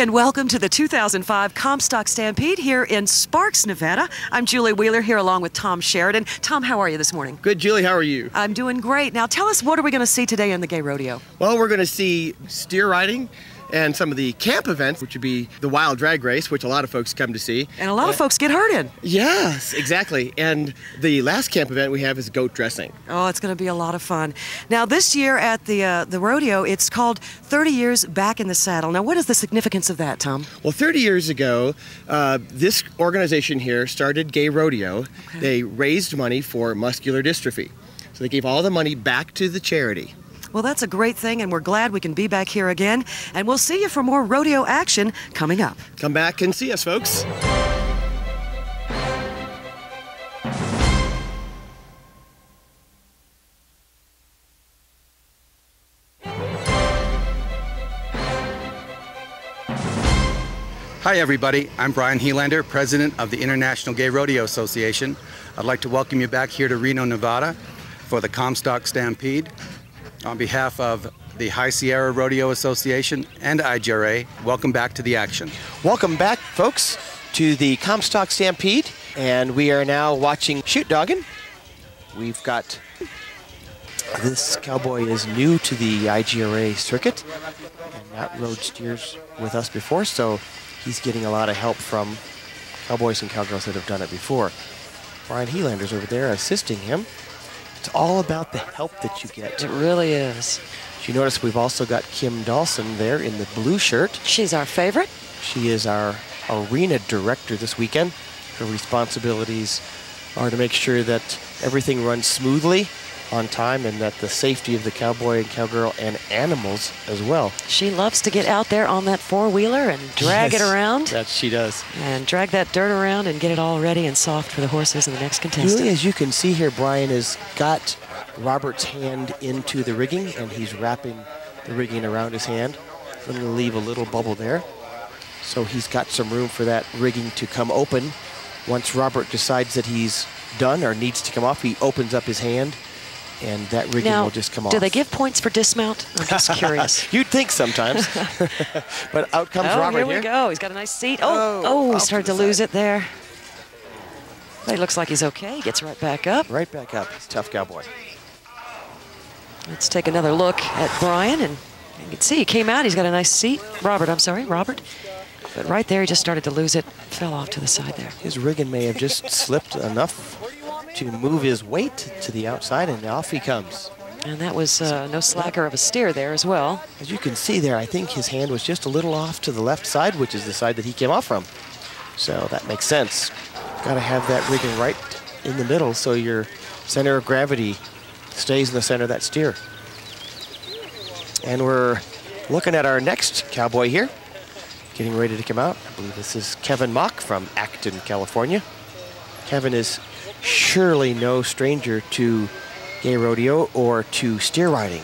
and welcome to the 2005 Comstock Stampede here in Sparks, Nevada. I'm Julie Wheeler here along with Tom Sheridan. Tom, how are you this morning? Good, Julie. How are you? I'm doing great. Now tell us, what are we going to see today in the Gay Rodeo? Well, we're going to see steer riding and some of the camp events, which would be the wild drag race, which a lot of folks come to see. And a lot of folks get hurt in. Yes, exactly. And the last camp event we have is goat dressing. Oh, it's going to be a lot of fun. Now, this year at the rodeo, it's called 30 Years Back in the Saddle. Now, what is the significance of that, Tom? Well, 30 years ago, this organization here started Gay Rodeo. Okay. They raised money for muscular dystrophy. So they gave all the money back to the charity. Well, that's a great thing, and we're glad we can be back here again. And we'll see you for more rodeo action coming up. Come back and see us, folks. Hi everybody, I'm Brian Helander, President of the International Gay Rodeo Association. I'd like to welcome you back here to Reno, Nevada for the Comstock Stampede. On behalf of the High Sierra Rodeo Association and IGRA, welcome back to the action. Welcome back, folks, to the Comstock Stampede, and we are now watching shoot dogging. We've got, this cowboy is new to the IGRA circuit and not rode steers with us before, so he's getting a lot of help from cowboys and cowgirls that have done it before. Brian Helander's over there assisting him. It's all about the help that you get. It really is. You notice we've also got Kim Dawson there in the blue shirt. She's our favorite. She is our arena director this weekend. Her responsibilities are to make sure that everything runs smoothly, on time, and that the safety of the cowboy and cowgirl and animals as well. She loves to get out there on that four-wheeler and drag it around. That she does. And drag that dirt around and get it all ready and soft for the horses and the next contestant. Really, as you can see here, Brian has got Robert's hand into the rigging, and he's wrapping the rigging around his hand. I'm going to leave a little bubble there. So he's got some room for that rigging to come open. Once Robert decides that he's done or needs to come off, he opens up his hand, and that rigging will just come off. Do they give points for dismount? I'm just curious. You'd think sometimes. But out comes Robert here. Here we go. He's got a nice seat. Oh, he started to lose it there. But he looks like he's okay. He gets right back up. Right back up. He's a tough cowboy. Let's take another look at Brian, and you can see he came out. He's got a nice seat. Robert. But right there, he just started to lose it. Fell off to the side there. His rigging may have just slipped enough to move his weight to the outside, and off he comes. And that was no slacker of a steer there as well. As you can see there, I think his hand was just a little off to the left side, which is the side that he came off from. So that makes sense. Got to have that rigging right in the middle so your center of gravity stays in the center of that steer. And we're looking at our next cowboy here, getting ready to come out. I believe this is Kevin Mock from Acton, California. Kevin is surely no stranger to Gay Rodeo or to steer riding.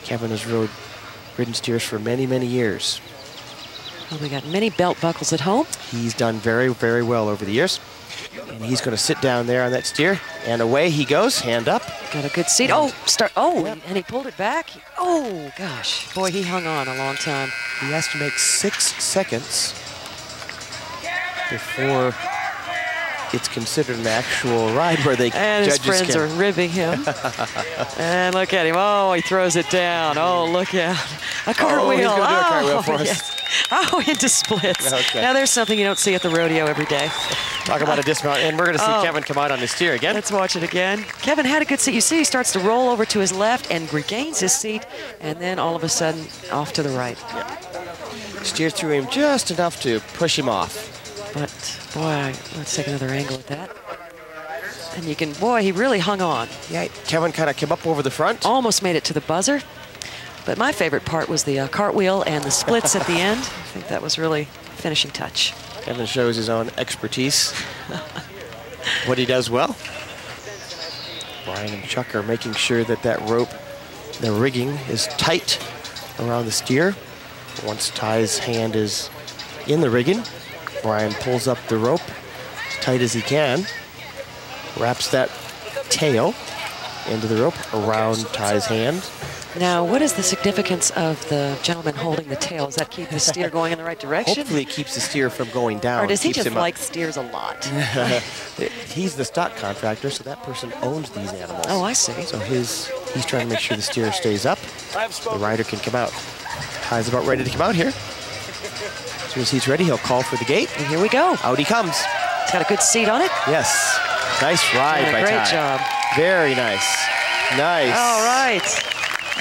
Kevin has ridden steers for many, many years. Well, we got many belt buckles at home. He's done very, very well over the years. And he's going to sit down there on that steer, and away he goes, hand up. Got a good seat. And he pulled it back. Oh, gosh. Boy, he hung on a long time. He has to make 6 seconds before it's considered an actual ride where they and his friends are ribbing him. And look at him. Oh, he throws it down. Oh, look out. A cartwheel. He's going to do a cartwheel for us. Yes. Oh, into splits. Okay. Now there's something you don't see at the rodeo every day. Talk about a dismount, and we're going to see Kevin come out on his steer again. Let's watch it again. Kevin had a good seat. You see he starts to roll over to his left and regains his seat, and then all of a sudden off to the right. Yeah. Steer through him just enough to push him off. But, boy, let's take another angle at that. And you can, boy, he really hung on. Yeah, Kevin kind of came up over the front. Almost made it to the buzzer. But my favorite part was the cartwheel and the splits at the end. I think that was really finishing touch. Kevin shows his own expertise. What he does well. Brian and Chuck are making sure that that rope, the rigging, is tight around the steer. Once Ty's hand is in the rigging, Brian pulls up the rope as tight as he can, wraps that tail into the rope around Ty's hand, Now, what is the significance of the gentleman holding the tail? Does that keep the steer going in the right direction? Hopefully it keeps the steer from going down. Or does he keeps just him up. like steers a lot? He's the stock contractor, so that person owns these animals. Oh, I see. So he's trying to make sure the steer stays up. The rider can come out. Ty's about ready to come out here. As soon as he's ready, he'll call for the gate. And here we go. Out he comes. He's got a good seat on it. Yes. Nice ride by Ty. Great job. Very nice. Nice. All right.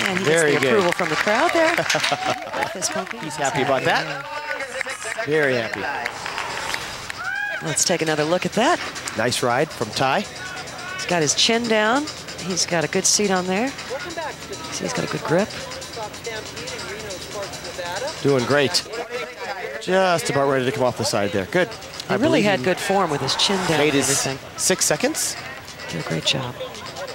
And he Very gets the good. approval from the crowd there. He's happy about that. Very happy. Let's take another look at that. Nice ride from Ty. He's got his chin down. He's got a good seat on there. See, he's got a good grip. Doing great. Just about ready to come off the side there. Good. He really had good form with his chin down Made and his everything. 6 seconds. Did a great job.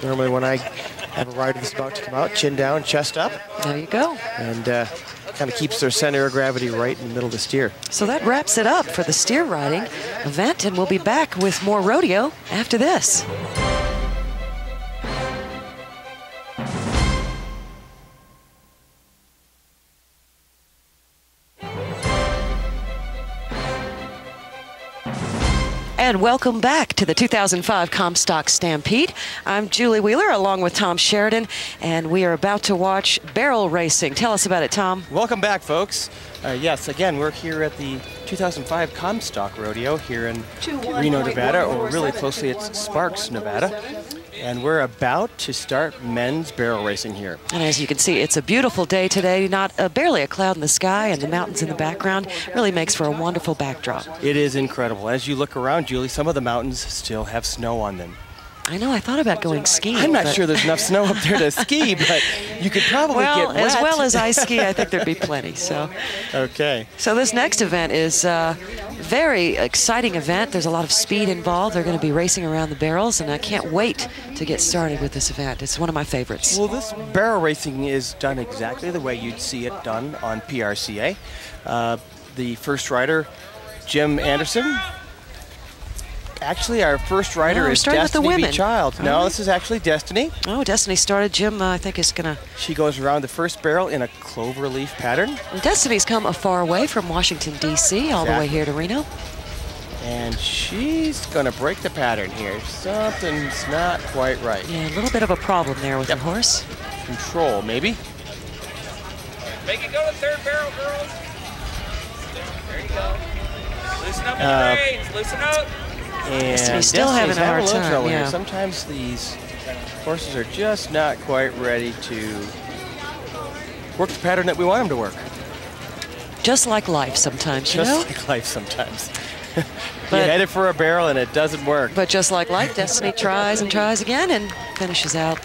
Normally when I have a rider that's about to come out, chin down, chest up. There you go. And kind of keeps their center of gravity right in the middle of the steer. So that wraps it up for the steer riding event, and we'll be back with more rodeo after this. And welcome back to the 2005 Comstock Stampede. I'm Julie Wheeler along with Tom Sheridan, and we are about to watch barrel racing. Tell us about it, Tom. Welcome back, folks. Yes, again, we're here at the 2005 Comstock Rodeo here in Reno, Nevada, or really closely it's Sparks, Nevada. And we're about to start men's barrel racing here. And as you can see, it's a beautiful day today. Barely a cloud in the sky, and the mountains in the background really makes for a wonderful backdrop. It is incredible. As you look around, Julie, some of the mountains still have snow on them. I know, I thought about going skiing. I'm not sure there's enough snow up there to ski, but you could probably get wet. As well as I ski, I think there'd be plenty. So. Okay. So this next event is a very exciting event. There's a lot of speed involved. They're going to be racing around the barrels, and I can't wait to get started with this event. It's one of my favorites. Well, this barrel racing is done exactly the way you'd see it done on PRCA. The first rider, Jim Anderson. Actually, our first rider is Destiny B. Child. No, this is actually Destiny. Oh, Destiny started. Jim, I think, is going to... She goes around the first barrel in a clover leaf pattern. Destiny's come a far way from Washington, D.C., all the way here to Reno. And she's going to break the pattern here. Something's not quite right. Yeah, a little bit of a problem there with her horse. Control, maybe. Make it go to third barrel, girls. There you go. Loosen up the reins. Loosen up. And Destiny's still having a hard time. Yeah. Sometimes these horses are just not quite ready to work the pattern that we want them to work. Just like life sometimes, you know? Just like life sometimes. You're headed for a barrel and it doesn't work. But just like life, Destiny tries and tries again and finishes out.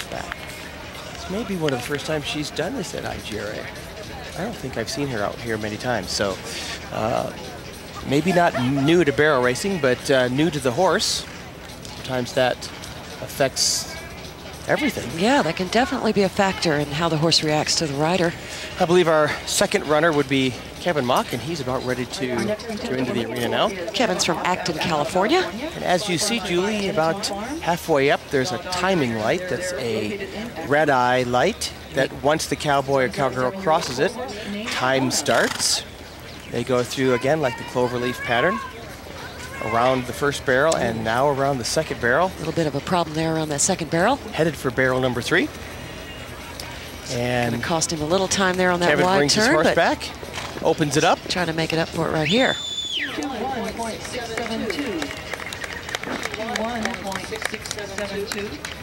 This may be one of the first times she's done this at IGRA. I don't think I've seen her out here many times. So maybe not new to barrel racing, but new to the horse. Sometimes that affects everything. Yeah, that can definitely be a factor in how the horse reacts to the rider. I believe our second runner would be Kevin Mock, and he's about ready to go into the arena now. Kevin's from Acton, California. And as you see, Julie, about halfway up, there's a timing light that's a red eye light that once the cowboy or cowgirl crosses it, time starts. They go through again like the cloverleaf pattern around the first barrel and now around the second barrel. A little bit of a problem there around that second barrel. Headed for barrel number 3. And gonna cost him a little time there on that Kevin wide brings turn, his horse but back, opens it up. Trying to make it up for it right here. 1.672.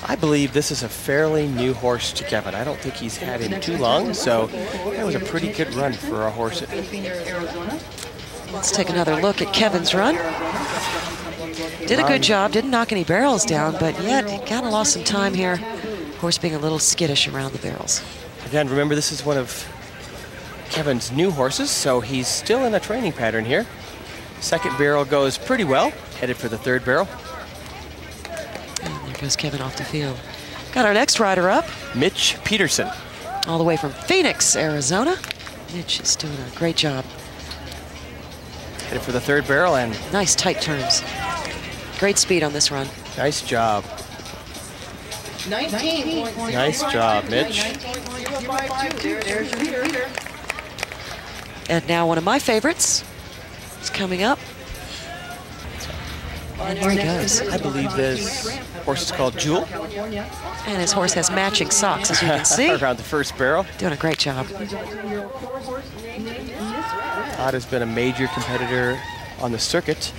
I believe this is a fairly new horse to Kevin. I don't think he's had him too long, so that was a pretty good run for a horse. Let's take another look at Kevin's run. Did a good job, didn't knock any barrels down, but yet he kind of lost some time here. Horse being a little skittish around the barrels. Again, remember this is one of Kevin's new horses, so he's still in a training pattern here. Second barrel goes pretty well, headed for the third barrel. And there goes Kevin off the field. Got our next rider up. Mitch Peterson. All the way from Phoenix, Arizona. Mitch is doing a great job. Headed for the third barrel and... Nice tight turns. Great speed on this run. Nice job. Nice job, Mitch. And now one of my favorites is coming up. And here he goes. I believe this horse is called Jewel. And his horse has matching socks, as you can see. Around the first barrel. Doing a great job. Todd has been a major competitor on the circuit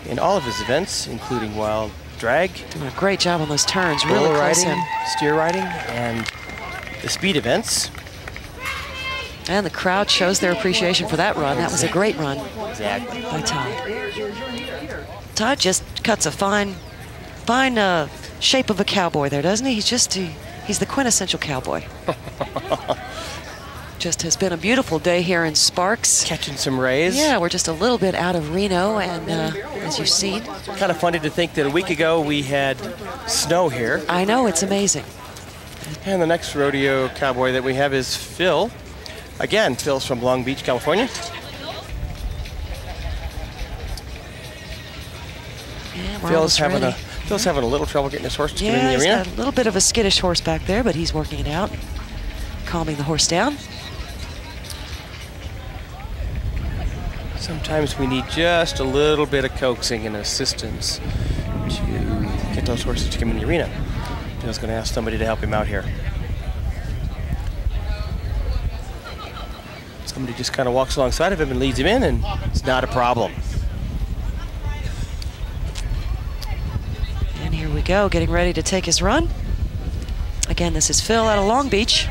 in all of his events, including wild drag, Doing a great job on those turns. bull Really close riding, in. steer riding, and the speed events. And the crowd shows their appreciation for that run. That was a great run Exactly. by Todd. Todd just cuts a fine shape of a cowboy there, doesn't he? He's the quintessential cowboy. Just has been a beautiful day here in Sparks. Catching some rays. Yeah, we're just a little bit out of Reno, and as you've seen. Kind of funny to think that a week ago we had snow here. I know, it's amazing. And the next rodeo cowboy that we have is Phil. Again, Phil's from Long Beach, California. Yeah, we're Phil's almost ready. having a little trouble getting his horse to get in Yeah, the he's arena. got a little bit of a skittish horse back there, but he's working it out, calming the horse down. Sometimes we need just a little bit of coaxing and assistance to get those horses to come in the arena. Phil's going to ask somebody to help him out here. Somebody just kind of walks alongside of him and leads him in, and it's not a problem. And here we go, getting ready to take his run. Again, this is Phil out of Long Beach.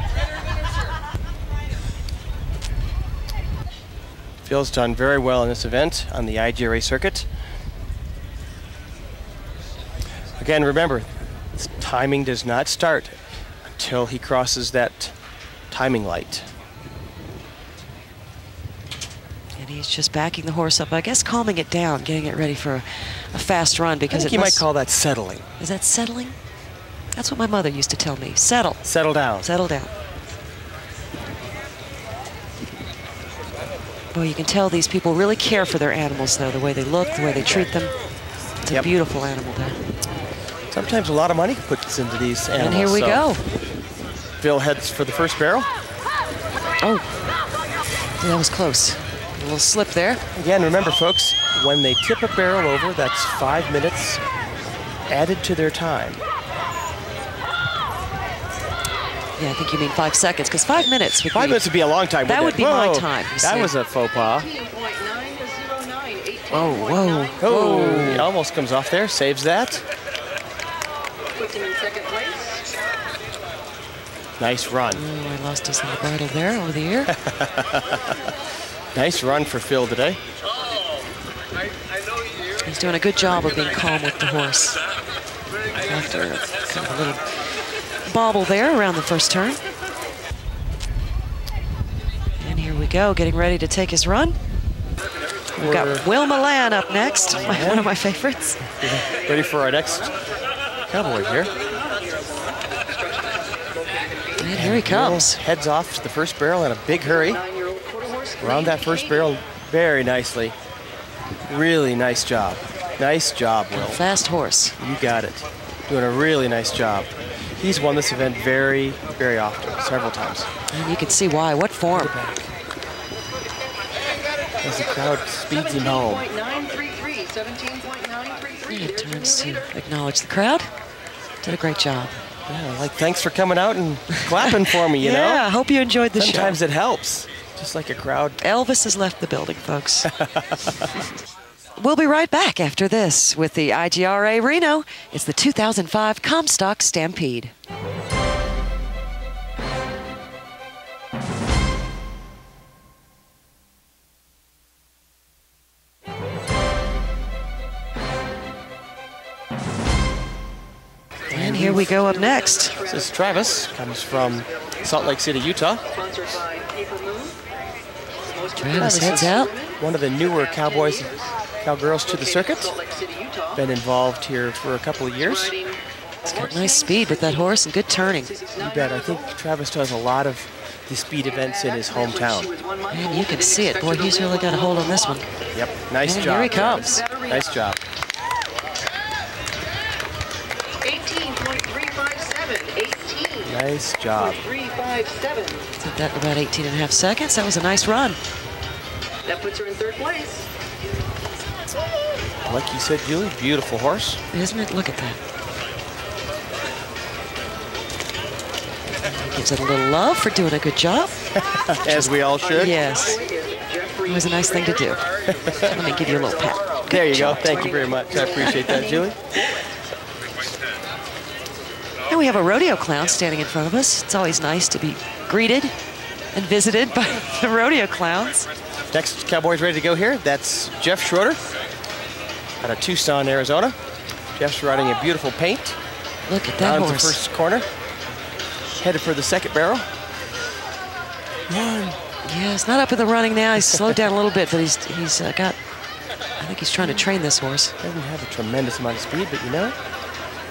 Phil's done very well in this event on the IGRA circuit. Again, remember, this timing does not start until he crosses that timing light. And he's just backing the horse up, I guess calming it down, getting it ready for a fast run, I because think you might call that settling. Is that settling? That's what my mother used to tell me. Settle. Settle down. Settle down. Boy, you can tell these people really care for their animals, though, the way they look, the way they treat them. It's a beautiful animal there. Sometimes a lot of money puts into these animals. And here we go. Phil heads for the first barrel. Oh, that was close. A little slip there. Again, remember, folks, when they tip a barrel over, that's 5 minutes added to their time. Yeah, I think you mean 5 seconds, because 5 minutes would 5 minutes would be a long time. That would be my Whoa, time, you That see. was a faux pas. Whoa, whoa, Oh, whoa. he almost comes off there, saves that. Puts him in second place. Nice run. Oh, I lost his little bridle there over the ear. Nice run for Phil today. He's doing a good job of being calm with the horse. After kind of a little bobble there around the first turn. And here we go, getting ready to take his run. We've got Will Milan up next, one of my favorites. Ready for our next cowboy here. And here he comes. Heads off to the first barrel in a big hurry. Around that first barrel very nicely. Really nice job. Nice job, Will. Fast horse. You got it. Doing a really nice job. He's won this event very, very often, several times. And you can see why. What form. As the crowd speeds him home. 17.933, 17.933. He turns to acknowledge the crowd. Did a great job. Yeah, like, thanks for coming out and clapping for me, you know? Yeah, I hope you enjoyed the Sometimes show. it helps. Just like a crowd. Elvis has left the building, folks. We'll be right back after this with the IGRA Reno. It's the 2005 Comstock Stampede. And here we go up next. This is Travis, comes from Salt Lake City, Utah. Sponsored by Paper Moon. Travis heads out. One of the newer cowboys, cowgirls to the circuit. Salt Lake City, Utah. Been involved here for a couple of years. Riding He's got nice speed with that horse and good turning. You bet. I think Travis does a lot of the speed events in his hometown. And you can see it. Boy, he's really got a hold on this one. Yep, nice And job. here he comes. Nice job. 18.357 Nice job. 357. Did that in about 18.5 seconds. That was a nice run. That puts her in third place. Like you said, Julie, beautiful horse. Isn't it? Look at that. Gives it a little love for doing a good job. As we all should. Yes. It was a nice thing to do. Let me give you a little pat. There you go. Thank you very much. I appreciate that, Julie. And we have a rodeo clown standing in front of us. It's always nice to be greeted and visited by the rodeo clowns. Next cowboy's ready to go here. That's Jeff Schroeder out of Tucson, Arizona. Jeff's riding a beautiful paint. Look at that Rounds the horse. first corner. Headed for the second barrel. Yeah, it's not up in the running now. He's slowed down a little bit, but he's got, I think he's trying to train this horse. Doesn't have a tremendous amount of speed, but you know,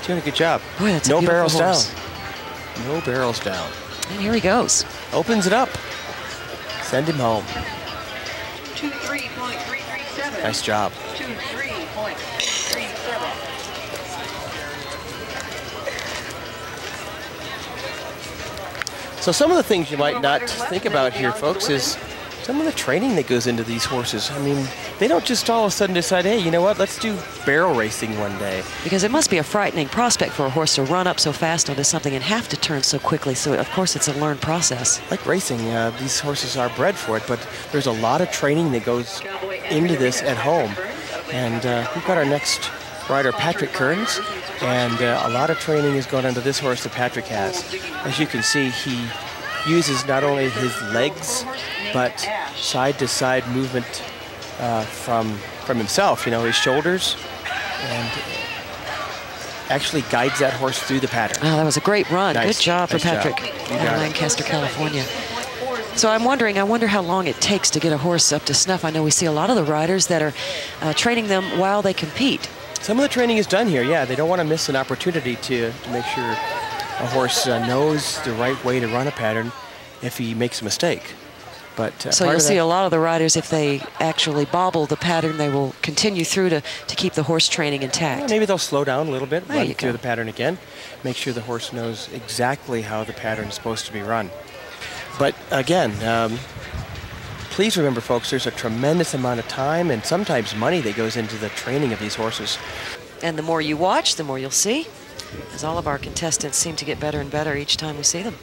doing a good job. Boy, that's a no beautiful barrels horse. down. No barrels down. And here he goes. Opens it up. Send him home. 23.337. Nice job. 23.337. So some of the things you might not think about here, folks, is some of the training that goes into these horses. I mean, they don't just all of a sudden decide, hey, you know what, let's do barrel racing one day. Because it must be a frightening prospect for a horse to run up so fast onto something and have to turn so quickly. So, of course, it's a learned process. Like racing, these horses are bred for it, but there's a lot of training that goes into this at home. And we've got our next rider, Patrick Kearns, and a lot of training is going into this horse that Patrick has. As you can see, he uses not only his legs, but side-to-side movement from himself, you know, his shoulders, and actually guides that horse through the pattern. Oh, that was a great run. Nice. Good job for Nice job. Patrick You in got it. Lancaster, California. So I wonder how long it takes to get a horse up to snuff. I know we see a lot of the riders that are training them while they compete. Some of the training is done here, yeah. They don't want to miss an opportunity to make sure a horse knows the right way to run a pattern if he makes a mistake. But So you'll see a lot of the riders, if they actually bobble the pattern, they will continue through to keep the horse training intact. maybe they'll slow down a little bit, There run you through go. the pattern again, make sure the horse knows exactly how the pattern is supposed to be run. But again, please remember, folks, there's a tremendous amount of time and sometimes money that goes into the training of these horses. And the more you watch, the more you'll see, as all of our contestants seem to get better and better each time we see them.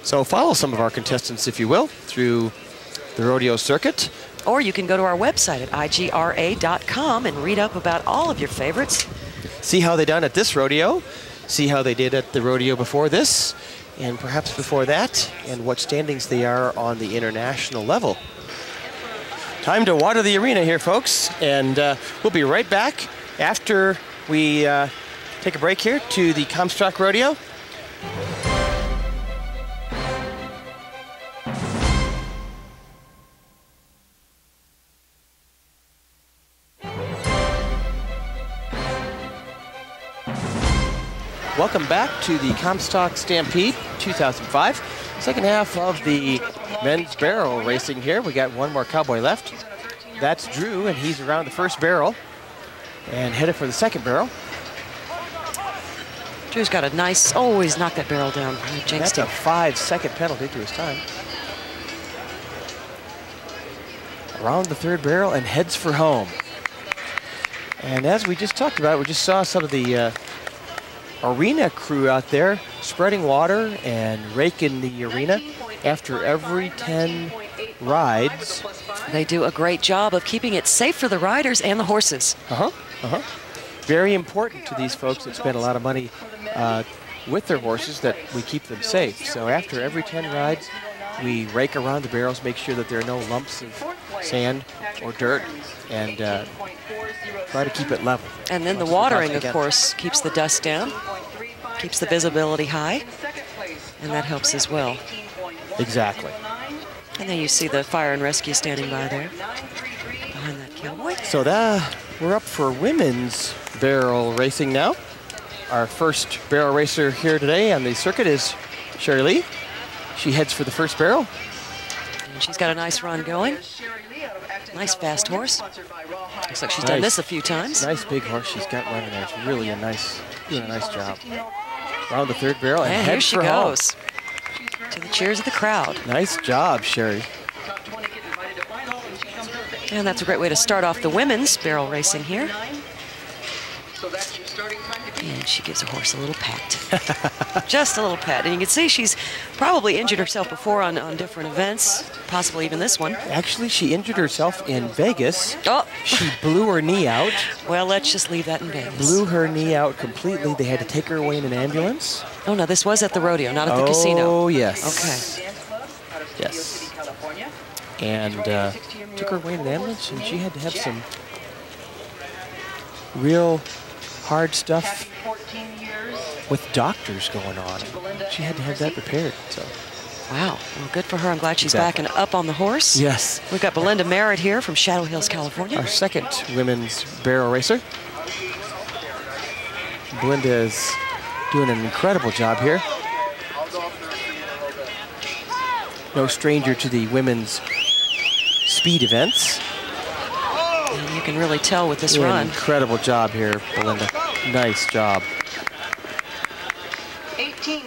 So follow some of our contestants, if you will, through the rodeo circuit. Or you can go to our website at igra.com and read up about all of your favorites. See how they done at this rodeo, see how they did at the rodeo before this, and perhaps before that, and what standings they are on the international level. Time to water the arena here, folks, and we'll be right back after we take a break here to the Comstock Rodeo. Welcome back to the Comstock Stampede 2005. Second half of the men's barrel racing here. We got one more cowboy left. That's Drew, and he's around the first barrel and headed for the second barrel. Drew's got a nice, he's knocked that barrel down. Jinxed That's a him. 5-second penalty to his time. Around the third barrel and heads for home. And as we just talked about, we just saw some of the arena crew out there spreading water and raking the arena after every 10 rides. They do a great job of keeping it safe for the riders and the horses. Very important to these folks that spend a lot of money with their horses that we keep them safe. So after every 10 rides, we rake around the barrels, make sure that there are no lumps of sand or dirt, and try to keep it level. And then the watering, of course, keeps the dust down, keeps the visibility high, and that helps as well. Exactly. And then you see the fire and rescue standing by there, behind that cowboy. So we're up for women's barrel racing now. Our first barrel racer here today on the circuit is Sherry Lee. She heads for the first barrel. And she's got a nice run going. Nice fast horse. Looks like she's done this a few times. Nice big horse she's got running there. It's really doing a nice job. Around the third barrel and here heads she for home. goes. to the cheers of the crowd. Nice job, Sherry. And that's a great way to start off the women's barrel racing here. So that's your starting time to beat. And she gives her horse a little pat. Just a little pat. And you can see she's probably injured herself before on different events, possibly even this one. Actually, she injured herself in Vegas. Oh! She blew her knee out. Well, let's just leave that in Vegas. Blew her knee out completely. They had to take her away in an ambulance. Oh, no, this was at the rodeo, not at the casino. Oh, yes. Okay. Yes. And took her away in an ambulance, and she had to have some real hard stuff with doctors going on. She had to have that repaired. So. Wow. Well, good for her. I'm glad she's Exactly. back and up on the horse. Yes. We've got Belinda Merritt here from Shadow Hills, California. Our second women's barrel racer. Belinda is doing an incredible job here. No stranger to the women's speed events. And you can really tell with this Doing run. an incredible job here, Belinda. Nice job.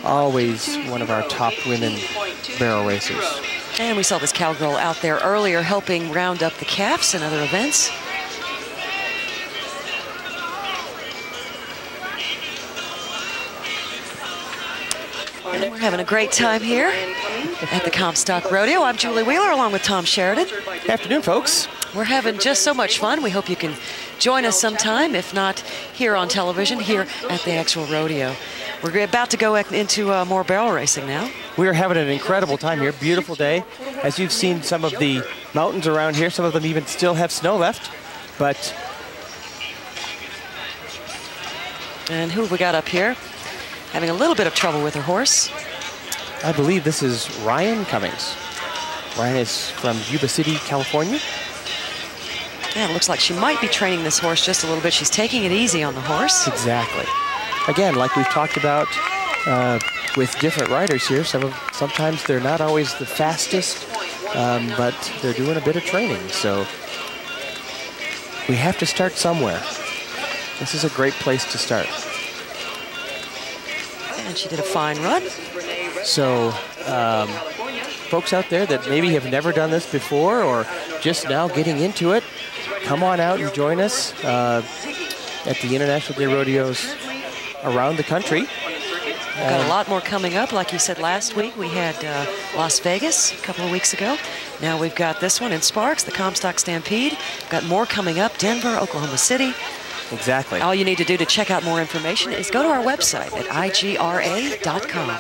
Always one of our top women barrel racers. And we saw this cowgirl out there earlier helping round up the calves and other events. And we're having a great time here at the Comstock Rodeo. I'm Julie Wheeler along with Tom Sheridan. Good afternoon, folks. We're having just so much fun. We hope you can join us sometime, if not here on television, here at the actual rodeo. We're about to go into more barrel racing now. We are having an incredible time here. Beautiful day. As you've seen, some of the mountains around here, some of them even still have snow left. But and who have we got up here? Having a little bit of trouble with her horse. I believe this is Ryan Cummings. Ryan is from Yuba City, California. Yeah, it looks like she might be training this horse just a little bit. She's taking it easy on the horse. Exactly. Again, like we've talked about with different riders here, sometimes they're not always the fastest, but they're doing a bit of training. So we have to start somewhere. This is a great place to start. And she did a fine run. So folks out there that maybe have never done this before or just now getting into it, come on out and join us at the International Day Rodeos around the country. We've got a lot more coming up. Like you said last week, we had Las Vegas a couple of weeks ago. Now we've got this one in Sparks, the Comstock Stampede. We've got more coming up, Denver, Oklahoma City. Exactly. All you need to do to check out more information is go to our website at igra.com.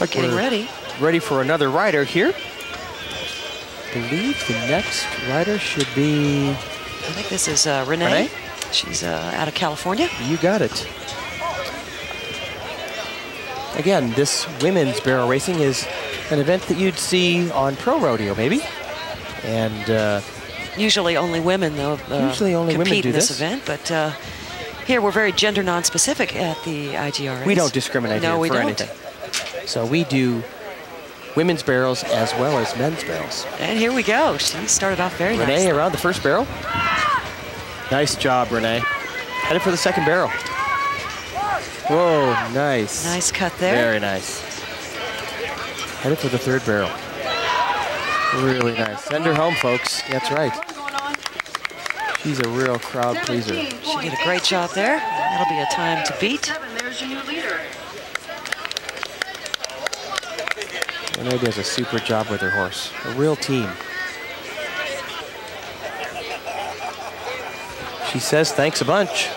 We're getting ready. Ready for another rider here. I believe the next rider should be... I think this is Renee. She's out of California. You got it. Again, this women's barrel racing is an event that you'd see on Pro Rodeo, maybe. And usually only women, though, usually only women compete do in this this event. But here we're very gender non-specific at the IGRA. We don't discriminate here for anything. So we do women's barrels as well as men's barrels. And here we go. She started off very nice. Renee around the first barrel. Nice job, Renee. Headed for the second barrel. Whoa, nice. Nice cut there. Very nice. Headed for the third barrel. Really nice. Send her home, folks. That's right. She's a real crowd pleaser. She did a great job there. That'll be a time to beat. There's your new leader. Renee does a super job with her horse. A real team. She says thanks a bunch.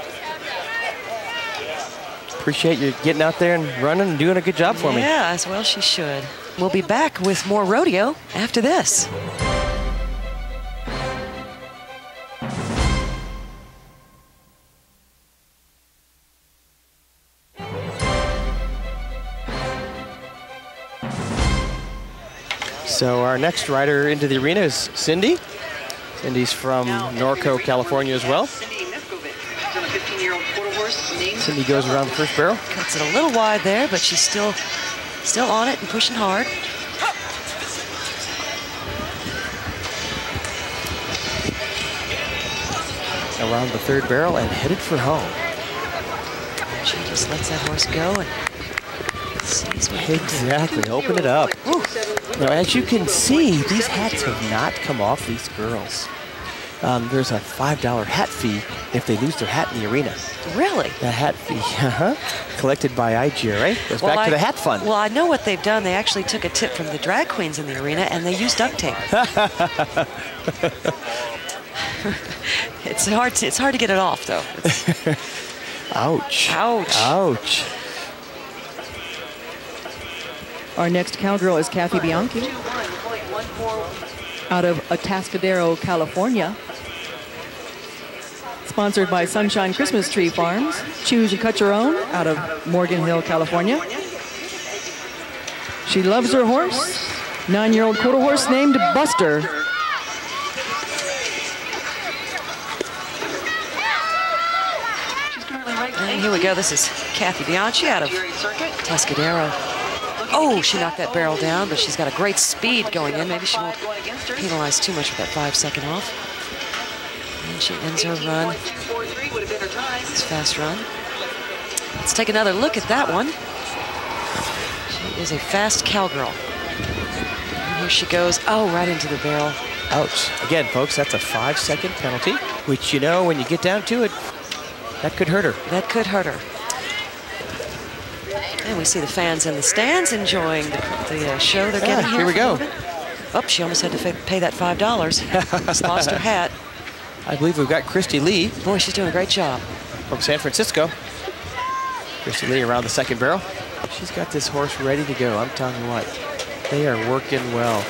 Appreciate you getting out there and running and doing a good job for me. Yeah, as well she should. We'll be back with more rodeo after this. So our next rider into the arena is Cindy. Cindy's from Norco, California as well. Cindy goes around the first barrel. Cuts it a little wide there, but she's still on it and pushing hard. Around the third barrel and headed for home. She just lets that horse go and Exactly. Open it up. Woo. Now, as you can see, these hats have not come off these girls. There's a $5 hat fee if they lose their hat in the arena. Really? The hat fee, collected by IGRA. Goes back to the hat fund. Well, I know what they've done. They actually took a tip from the drag queens in the arena, and they used duct tape. It's hard to get it off, though. Ouch. Ouch. Ouch. Our next cowgirl is Kathy Bianchi out of Atascadero, California. Sponsored by Sunshine Christmas Tree Farms. Choose and cut your own out of Morgan Hill, California. She loves her horse. 9-year-old quarter horse named Buster. And here we go. This is Kathy Bianchi out of Atascadero. Oh, she knocked that barrel down, but she's got a great speed going in. Maybe she won't penalize too much with that 5-second off. And she ends her run. This fast run. Let's take another look at that one. She is a fast cowgirl. And here she goes. Oh, right into the barrel. Ouch. Again, folks, that's a 5-second penalty, which, you know, when you get down to it, that could hurt her. That could hurt her. And we see the fans in the stands enjoying the show they're getting here. Here we go. Oh, she almost had to pay that $5. She's lost her hat. I believe we've got Christy Lee. Boy, she's doing a great job. From San Francisco. Christy Lee around the second barrel. She's got this horse ready to go. I'm telling you what, they are working well.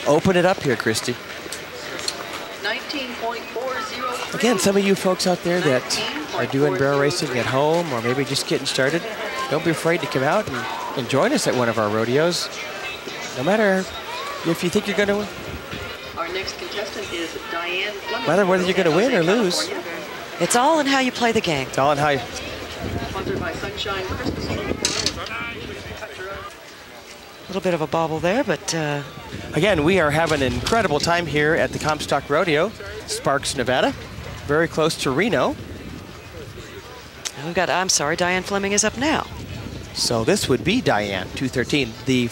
Open it up here, Christy. 19.40. Again, some of you folks out there that are doing barrel racing at home or maybe just getting started, don't be afraid to come out and join us at one of our rodeos. No matter if you think you're going to win. Our next contestant is Diane Fleming. No matter whether you're going to win or lose. It's all in how you play the game. It's all in how you... Sponsored by Sunshine Christmas Tree. A little bit of a bobble there, but... Again, we are having an incredible time here at the Comstock Rodeo, Sparks, Nevada. Very close to Reno. We've got, I'm sorry, Diane Fleming is up now. So this would be Diane, 213. The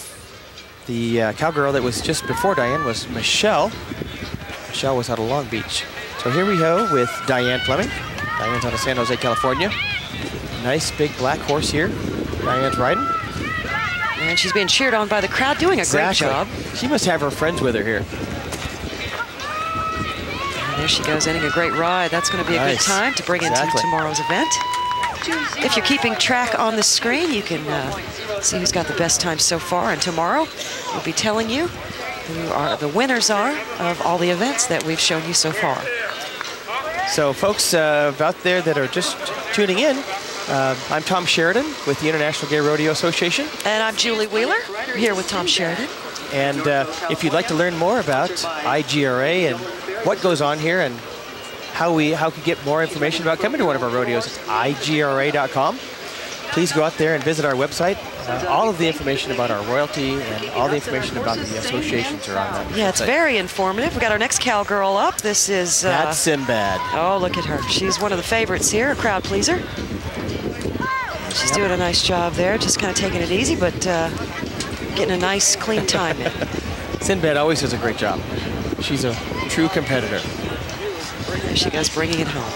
cowgirl that was just before Diane was Michelle. Michelle was out of Long Beach. So here we go with Diane Fleming. Diane's out of San Jose, California. Nice big black horse here. Diane's riding. And she's being cheered on by the crowd, doing a great job. She must have her friends with her here. And there she goes, ending a great ride. That's going to be a good time to bring into tomorrow's event. If you're keeping track on the screen, you can see who's got the best time so far. And tomorrow, we'll be telling you who the winners are of all the events that we've shown you so far. So folks out there that are just tuning in, I'm Tom Sheridan with the International Gay Rodeo Association. And I'm Julie Wheeler, here with Tom Sheridan. And if you'd like to learn more about IGRA and what goes on here and how can get more information about coming to one of our rodeos, it's igra.com. Please go out there and visit our website. All of the information about our royalty and all the information about the associations are on that website. Yeah, it's very informative. We've got our next cowgirl up. This is... That's Sinbad. Oh, look at her. She's one of the favorites here, a crowd pleaser. She's doing a nice job there, just kind of taking it easy, but getting a nice, clean time in. Sinbad always does a great job. She's a true competitor. There she goes, bringing it home.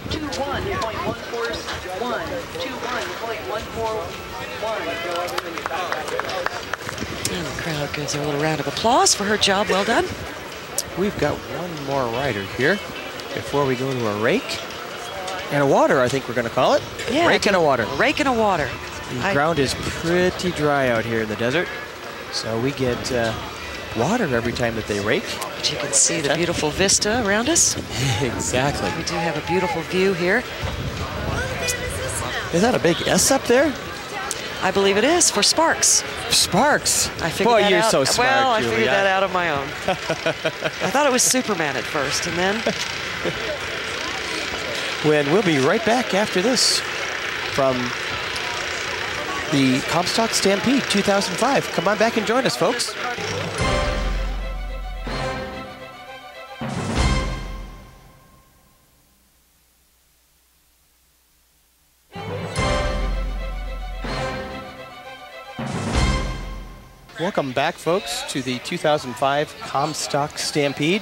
21.141. And the crowd gives her a little round of applause for her job. Well done. We've got one more rider here before we go to a rake. And a water, I think we're going to call it. Yeah, rake and a water. A rake and a water. The ground is pretty dry out here in the desert. So we get water every time that they rake. But you can see the beautiful vista around us. Exactly. We do have a beautiful view here. Is that a big S up there? I believe it is, for Sparks. Sparks? I figured that you're out. So smart, well, I Julia. figured that out on my own. I thought it was Superman at first, and then... When we'll be right back after this from the Comstock Stampede 2005. Come on back and join us, folks. Welcome back, folks, to the 2005 Comstock Stampede.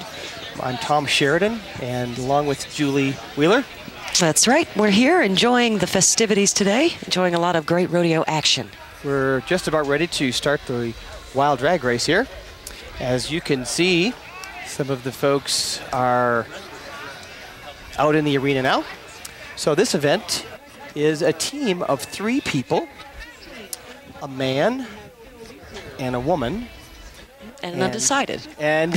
I'm Tom Sheridan, and along with Julie Wheeler. That's right. We're here enjoying the festivities today, enjoying a lot of great rodeo action. We're just about ready to start the wild drag race here. As you can see, some of the folks are out in the arena now. So this event is a team of 3 people, a man and a woman. And an undecided. And,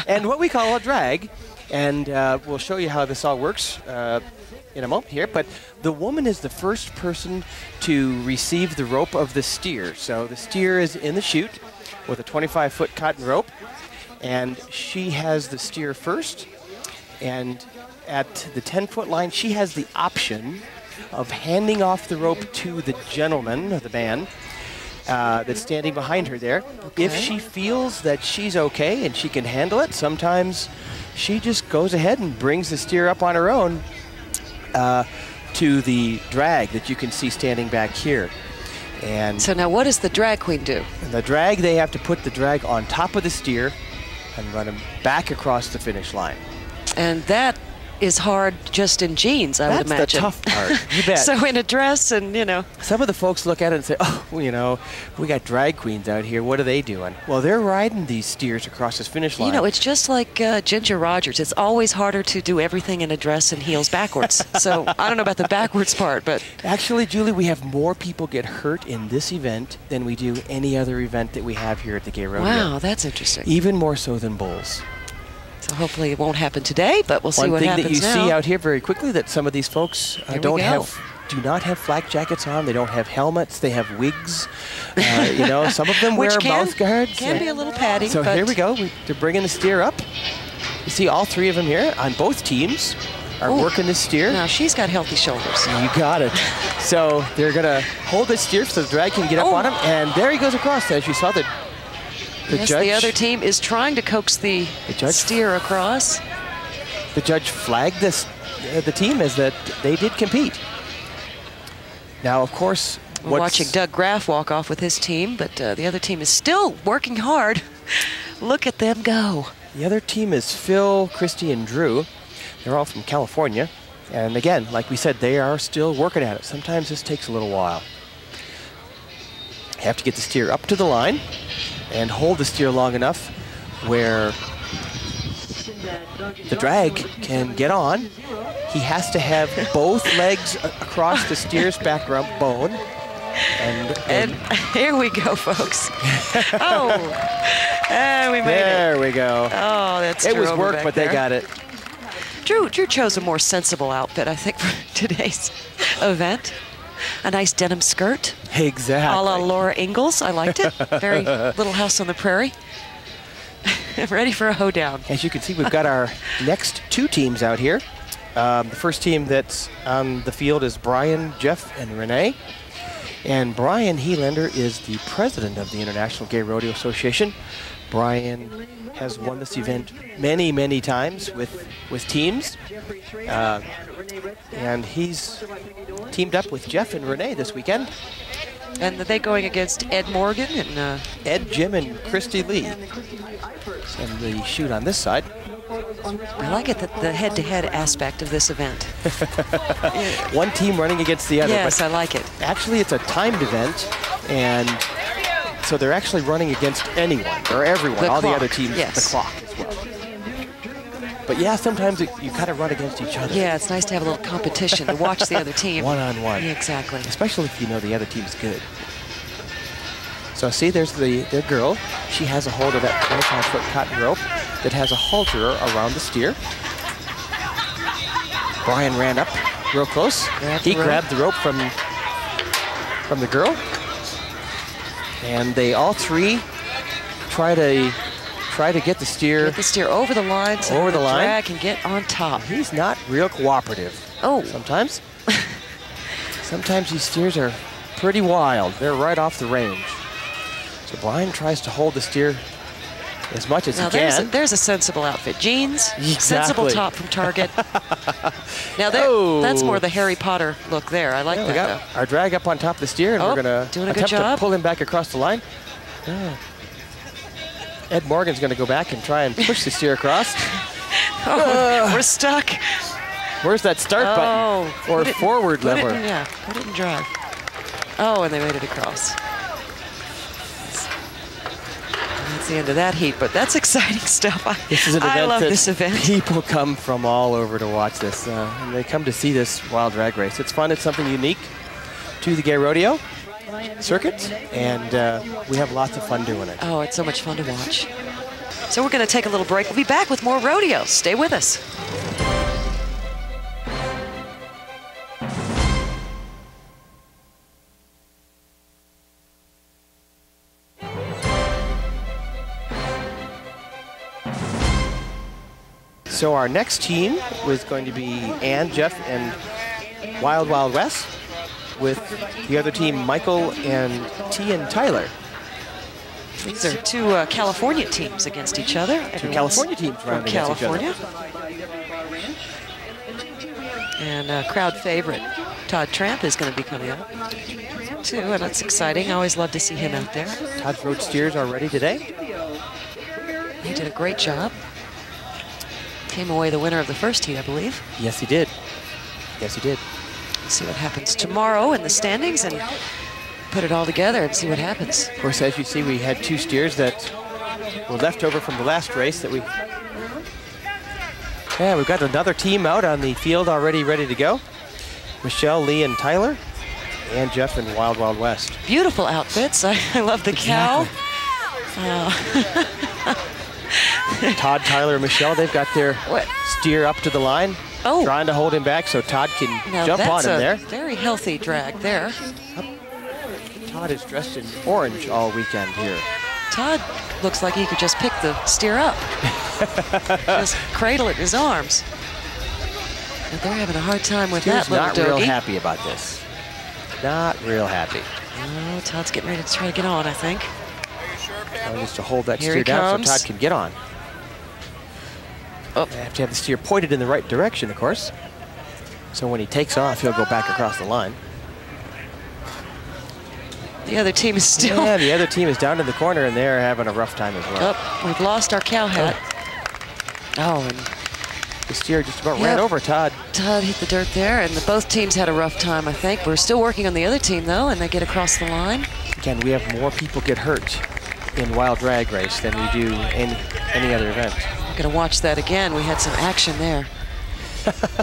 and what we call a drag. And we'll show you how this all works in a moment here. But the woman is the first person to receive the rope of the steer. So the steer is in the chute with a 25-foot cotton rope. And she has the steer first. And at the 10-foot line, she has the option of handing off the rope to the gentleman, or the man, that's standing behind her there. Okay. If she feels that she's okay and she can handle it, sometimes she just goes ahead and brings the steer up on her own to the drag that you can see standing back here. And so now what does the drag queen do? The drag, they have to put the drag on top of the steer and run him back across the finish line. And that is hard just in jeans, I would imagine. That's the tough part. You bet. So in a dress and, you know. Some of the folks look at it and say, oh, well, you know, we got drag queens out here. What are they doing? Well, they're riding these steers across this finish line. You know, it's just like Ginger Rogers. It's always harder to do everything in a dress and heels backwards. So I don't know about the backwards part, but. Actually, Julie, we have more people get hurt in this event than we do any other event that we have here at the Gay Rodeo. Wow, that's interesting. Even more so than bulls. So hopefully it won't happen today, but we'll see what happens now. One thing that you see out here very quickly that some of these folks do not have flak jackets on. They don't have helmets. They have wigs. You know, some of them wear mouth guards. Can be a little padding. So here we go. They're bringing the steer up. You see all 3 of them here on both teams are working the steer. Now she's got healthy shoulders. You got it. So they're going to hold the steer so the drag can get up on him. And there he goes across. As you saw, the judge, the other team is trying to coax the steer across. The judge flagged the team as that they did compete. Now, of course, we're watching Doug Graff walk off with his team, but the other team is still working hard. Look at them go. The other team is Phil, Christy, and Drew. They're all from California. And again, like we said, they are still working at it. Sometimes this takes a little while. You have to get the steer up to the line and hold the steer long enough where the drag can get on. He has to have both legs across the steer's back bone. And here we go, folks. We made it. There we go. Oh, that's It was work, but they got it. Drew chose a more sensible outfit, I think, for today's event. A nice denim skirt. Exactly. A la Laura Ingalls. I liked it. Very Little House on the Prairie. Ready for a hoedown. As you can see, we've got our next 2 teams out here. The first team that's on the field is Brian, Jeff, and Renee. And Brian Helander is the president of the International Gay Rodeo Association. Brian has won this event many, many times with teams. And he's teamed up with Jeff and Renee this weekend. And are they going against Ed Morgan and Ed, Jim, and Christy Lee. And the shoot on this side. I like it, the head-to-head aspect of this event. One team running against the other. Yes, but I like it. Actually, it's a timed event, and so they're actually running against anyone or everyone, all the other teams, the clock as well. But yeah, sometimes you kind of run against each other. Yeah, it's nice to have a little competition, to watch the other team. One-on-one. Yeah, exactly. Especially if you know the other team's good. So see, there's the girl. She has a hold of that 25-foot cotton rope that has a halter around the steer. Brian ran up real close. He grabbed the rope from the girl. And they all 3 try to get the steer. Get the steer over the line so the drag can get on top. He's not real cooperative. Sometimes. Sometimes these steers are pretty wild. They're right off the range. So Brian tries to hold the steer as much as he can. There's a sensible outfit. Jeans, sensible top from Target. Now that's more the Harry Potter look there. I like that. We got our drag up on top of the steer, and we're going to attempt to pull him back across the line. Ed Morgan's going to go back and try and push the steer across. We're stuck. Where's that start button? Or forward lever? Yeah, put it in drive. Oh, and they made it across. That's the end of that heat, but that's exciting stuff. This is an event I love that this event. People come from all over to watch this, and they come to see this wild drag race. It's fun. It's something unique to the Gay Rodeo circuit, and we have lots of fun doing it. Oh, it's so much fun to watch. So we're going to take a little break. We'll be back with more rodeo. Stay with us. So our next team was going to be Ann, Jeff, and Wild Wild West, with the other team, Michael and T and Tyler. These are two California teams against each other. Two California teams rounding against each other. And crowd favorite, Todd Tramp, is going to be coming up too, and that's exciting. I always love to see him out there. Todd's road steers are ready today. He did a great job. Came away the winner of the first heat, I believe. Yes, he did. Yes, he did. Let's see what happens tomorrow in the standings and put it all together and see what happens. Of course, as you see, we had two steers that were left over from the last race that we... Yeah, we've got another team out on the field already ready to go. Michelle, Lee, and Tyler, and Jeff and Wild Wild West. Beautiful outfits. I love the cow. Todd, Tyler, and Michelle, they've got their steer up to the line, trying to hold him back so Todd can jump on him there. Very healthy drag there. Todd is dressed in orange all weekend here. Todd looks like he could just pick the steer up. Just cradle it in his arms. But they're having a hard time with that little doggy. Not real happy about this. Not real happy. Oh, Todd's getting ready to try to get on, I think. Just to hold that steer down so Todd can get on. Oh. You have to have the steer pointed in the right direction, of course. So when he takes off, he'll go back across the line. The other team is still... Yeah, the other team is down in the corner, and they're having a rough time as well. Oh, we've lost our cow hat. Oh, and the steer just about ran over Todd. Todd hit the dirt there, and both teams had a rough time, I think. We're still working on the other team, though, and they get across the line. Again, we have more people get hurt in wild drag race than we do in any other event. We're going to watch that again. We had some action there.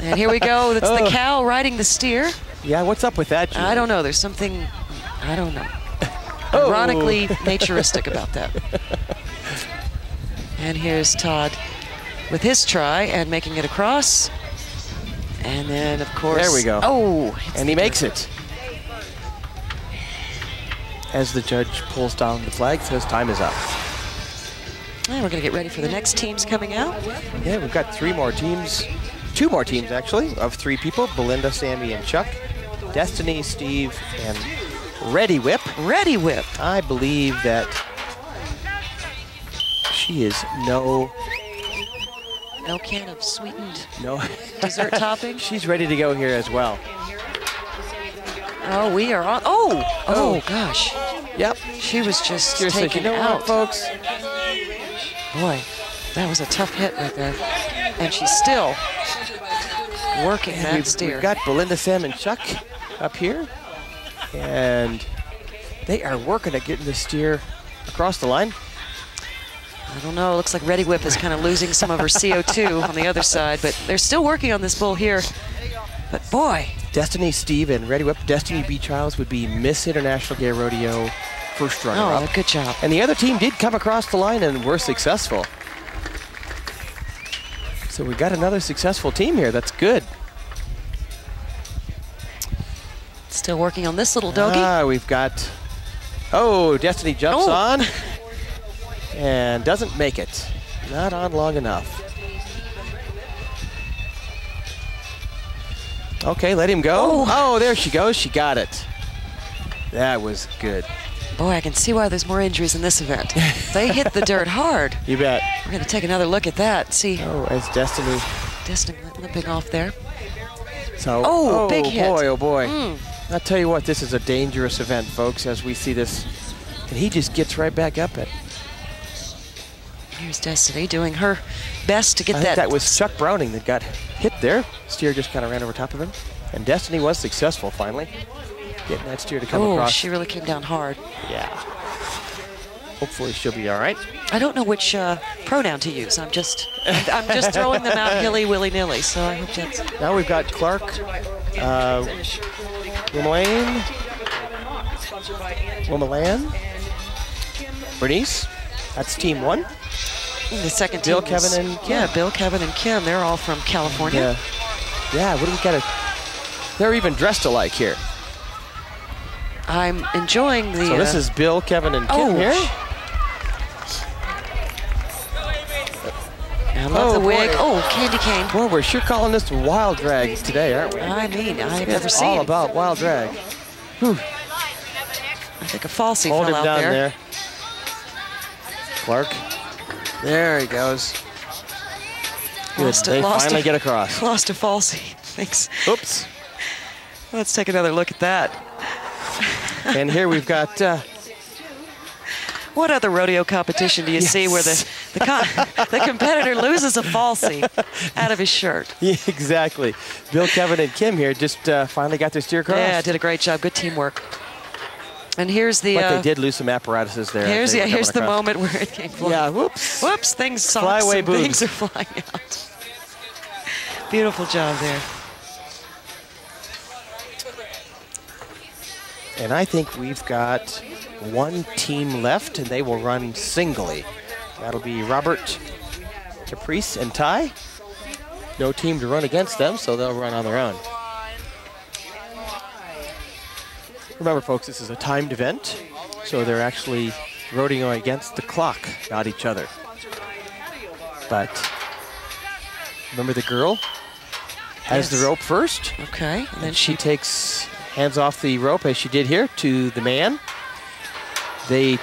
And here we go. That's the cow riding the steer. Yeah, what's up with that, Julie? I don't know. There's something, I don't know, ironically naturistic about that. And here's Todd with his try and making it across. And then, of course... There we go. Oh! And he makes it. As the judge pulls down the flag, says time is up. And we're going to get ready for the next teams coming out. Yeah, we've got three more teams. Two more teams, actually, of three people. Belinda, Sammy, and Chuck. Destiny, Steve, and Ready Whip. Ready Whip. I believe that she is no can of sweetened No. Dessert topping? She's ready to go here as well. Oh, we are on. Oh, gosh. Yep. She was just Seriously, taken you know out. what, folks? Boy, that was a tough hit right there. And she's still working that steer. We've got Belinda, Sam, and Chuck up here. And they are working at getting the steer across the line. I don't know. It looks like Ready Whip is kind of losing some of her CO2 on the other side, but they're still working on this bull here. But boy. Destiny, Steve, and Ready Whip. Destiny B. Childs would be Miss International Gay Rodeo first runner-up. Oh, good job. And the other team did come across the line and were successful. So we got another successful team here. That's good. Still working on this little doggy. We've got... Oh, Destiny jumps on and doesn't make it. Not on long enough. Okay, let him go. Oh, there she goes. She got it. That was good. Boy, I can see why there's more injuries in this event. They hit the dirt hard. You bet. We're going to take another look at that. See. Oh, as Destiny limping off there. So, big hit. Oh boy. I'll tell you what, this is a dangerous event, folks, as we see this And he just gets right back up it. Here's Destiny doing her best to get I that. think that was Chuck Browning that got hit there. Steer just kind of ran over top of him. And Destiny was successful finally, getting that steer to come across. She really came down hard. Yeah. Hopefully she'll be all right. I don't know which pronoun to use. I'm just throwing them out hilly willy-nilly. So I hope that's. Now we've got Clark, Womalan, Bernice. That's team 1. The second Bill, team is- Kevin, and Kim. Yeah, Bill, Kevin, and Kim. They're all from California. Yeah, what do we got? They're even dressed alike here. I'm enjoying the. So this is Bill, Kevin, and Kim here. I love the wig. boy. Oh, candy cane. Boy, we're sure calling this wild drag today, aren't we? I mean, I've never It's seen. all about wild drag. I think a falsie Hold fell him out down there. there. Clark. There he goes. Good. They finally get across. Lost a falsie. Thanks. Oops. Let's take another look at that. And here we've got. What other rodeo competition do you see where the competitor loses a falsie out of his shirt? Yeah, exactly. Bill, Kevin, and Kim here just finally got their steer across. Yeah, did a great job. Good teamwork. And here's the. But they did lose some apparatuses there. Here's They were here's the coming across. moment where it came flying. Yeah, whoops. Whoops, things Fly away boobs. things are flying out. Beautiful job there. And I think we've got one team left, and they will run singly. That'll be Robert, Caprice, and Ty. No team to run against them, so they'll run on their own. Remember, folks, this is a timed event, so they're actually rodeoing against the clock, not each other. But remember, the girl has the rope first. Okay, and then She takes hands off the rope, as she did here, to the man. They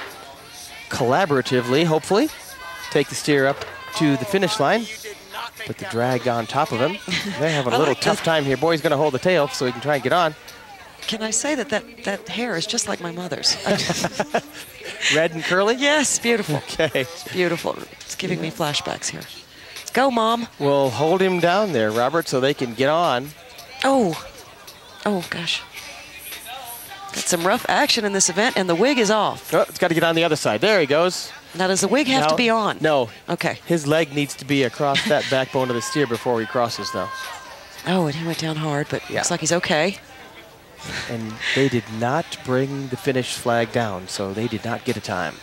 collaboratively, hopefully, take the steer up to the finish line, put the drag on top of him. They're having a little tough time here. Boy's going to hold the tail so he can try and get on. Can I say that hair is just like my mother's? Red and curly? Yes, beautiful. Okay. It's beautiful. It's giving me flashbacks here. Let's go, Mom. We'll hold him down there, Robert, so they can get on. Oh gosh. Got some rough action in this event, and the wig is off. Oh, it's got to get on the other side. There he goes. Now, does the wig have to be on? No. Okay. His leg needs to be across that backbone of the steer before he crosses, though. Oh, and he went down hard, but looks like he's okay. And they did not bring the finish flag down, so they did not get a time.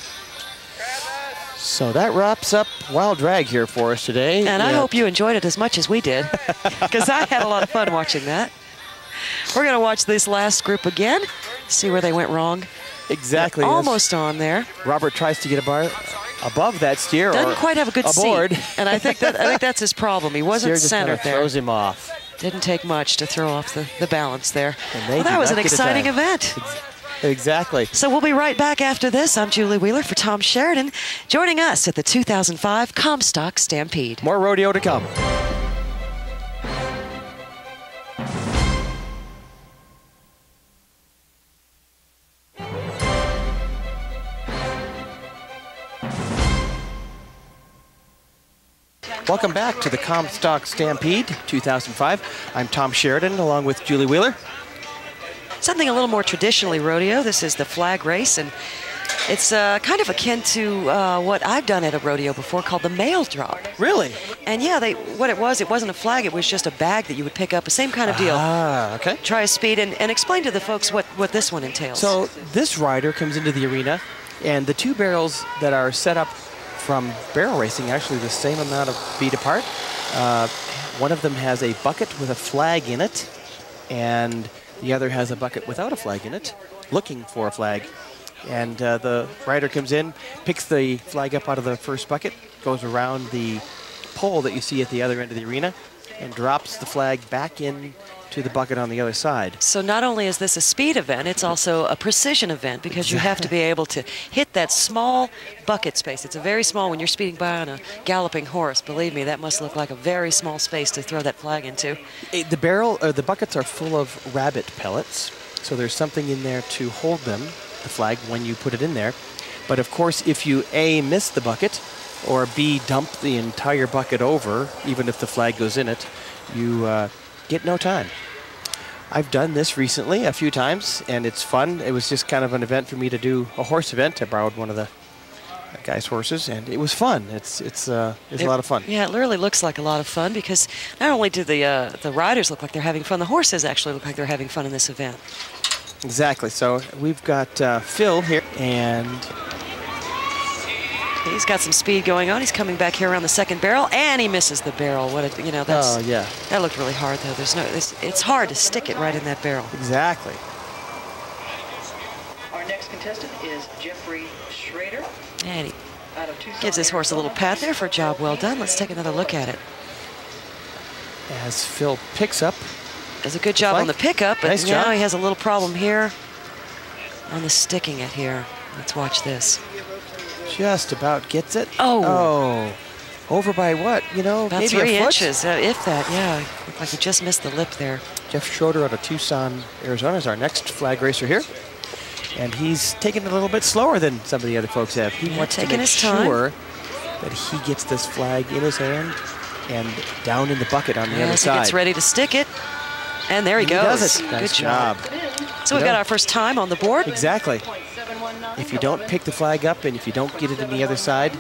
So that wraps up Wild Drag here for us today. And I hope you enjoyed it as much as we did, because I had a lot of fun watching that. We're going to watch this last group again, see where they went wrong. Exactly. They're almost on there. Robert tries to get a bar above that steer. Doesn't quite have a good aboard. seat, and I think that's his problem. He wasn't Steer just kind centered of there. throws him off. Didn't take much to throw off the balance there. And they Well, that did was not an get a exciting time. event. Exactly. So we'll be right back after this. I'm Julie Wheeler for Tom Sheridan, joining us at the 2005 Comstock Stampede. More rodeo to come. Welcome back to the Comstock Stampede 2005. I'm Tom Sheridan along with Julie Wheeler. Something a little more traditionally rodeo. This is the flag race, and it's kind of akin to what I've done at a rodeo before called the mail drop. Really? And yeah, what it wasn't a flag, it was just a bag that you would pick up, the same kind of deal. Ah, okay. Try a speed and explain to the folks what this one entails. So this rider comes into the arena, and the two barrels that are set up from barrel racing, actually the same amount of feet apart. One of them has a bucket with a flag in it, and the other has a bucket without a flag in it, looking for a flag. And the rider comes in, picks the flag up out of the first bucket, goes around the pole that you see at the other end of the arena, and drops the flag back in to the bucket on the other side. So not only is this a speed event, it's also a precision event, because you have to be able to hit that small bucket space. It's a very small, when you're speeding by on a galloping horse, believe me, that must look like a very small space to throw that flag into. The buckets are full of rabbit pellets, so there's something in there to hold them the flag when you put it in there. But of course, if you A, miss the bucket, or B, dump the entire bucket over, even if the flag goes in it, you get no time. I've done this recently a few times, and it's fun. It was just kind of an event for me to do, a horse event. I borrowed one of the guy's horses, and it was fun. It's a lot of fun. Yeah, it literally looks like a lot of fun because not only do the riders look like they're having fun, the horses actually look like they're having fun in this event. Exactly. So we've got Phil here, and he's got some speed going on. He's coming back here around the second barrel, and he misses the barrel. What a, that's, oh yeah, that looked really hard though. It's hard to stick it right in that barrel. Exactly. Our next contestant is Jeffrey Schrader. And he Out of Tucson, gives his horse a little pat there for a job well done. Let's take another look at it. As Phil picks up. Does a good job on the pickup, but Nice now job. he has a little problem here on the sticking it here. Let's watch this. Just about gets it. Oh. Over by what? About maybe 3 a foot? inches, if that, yeah. Looked like he just missed the lip there. Jeff Schroeder out of Tucson, Arizona is our next flag racer here. And he's taking it a little bit slower than some of the other folks have. He wants to make sure that he gets this flag in his hand and down in the bucket on the other side. He gets ready to stick it. And there he goes. Does it. Nice job. So we've got our first time on the board. Exactly. If you don't pick the flag up and if you don't get it on the other side,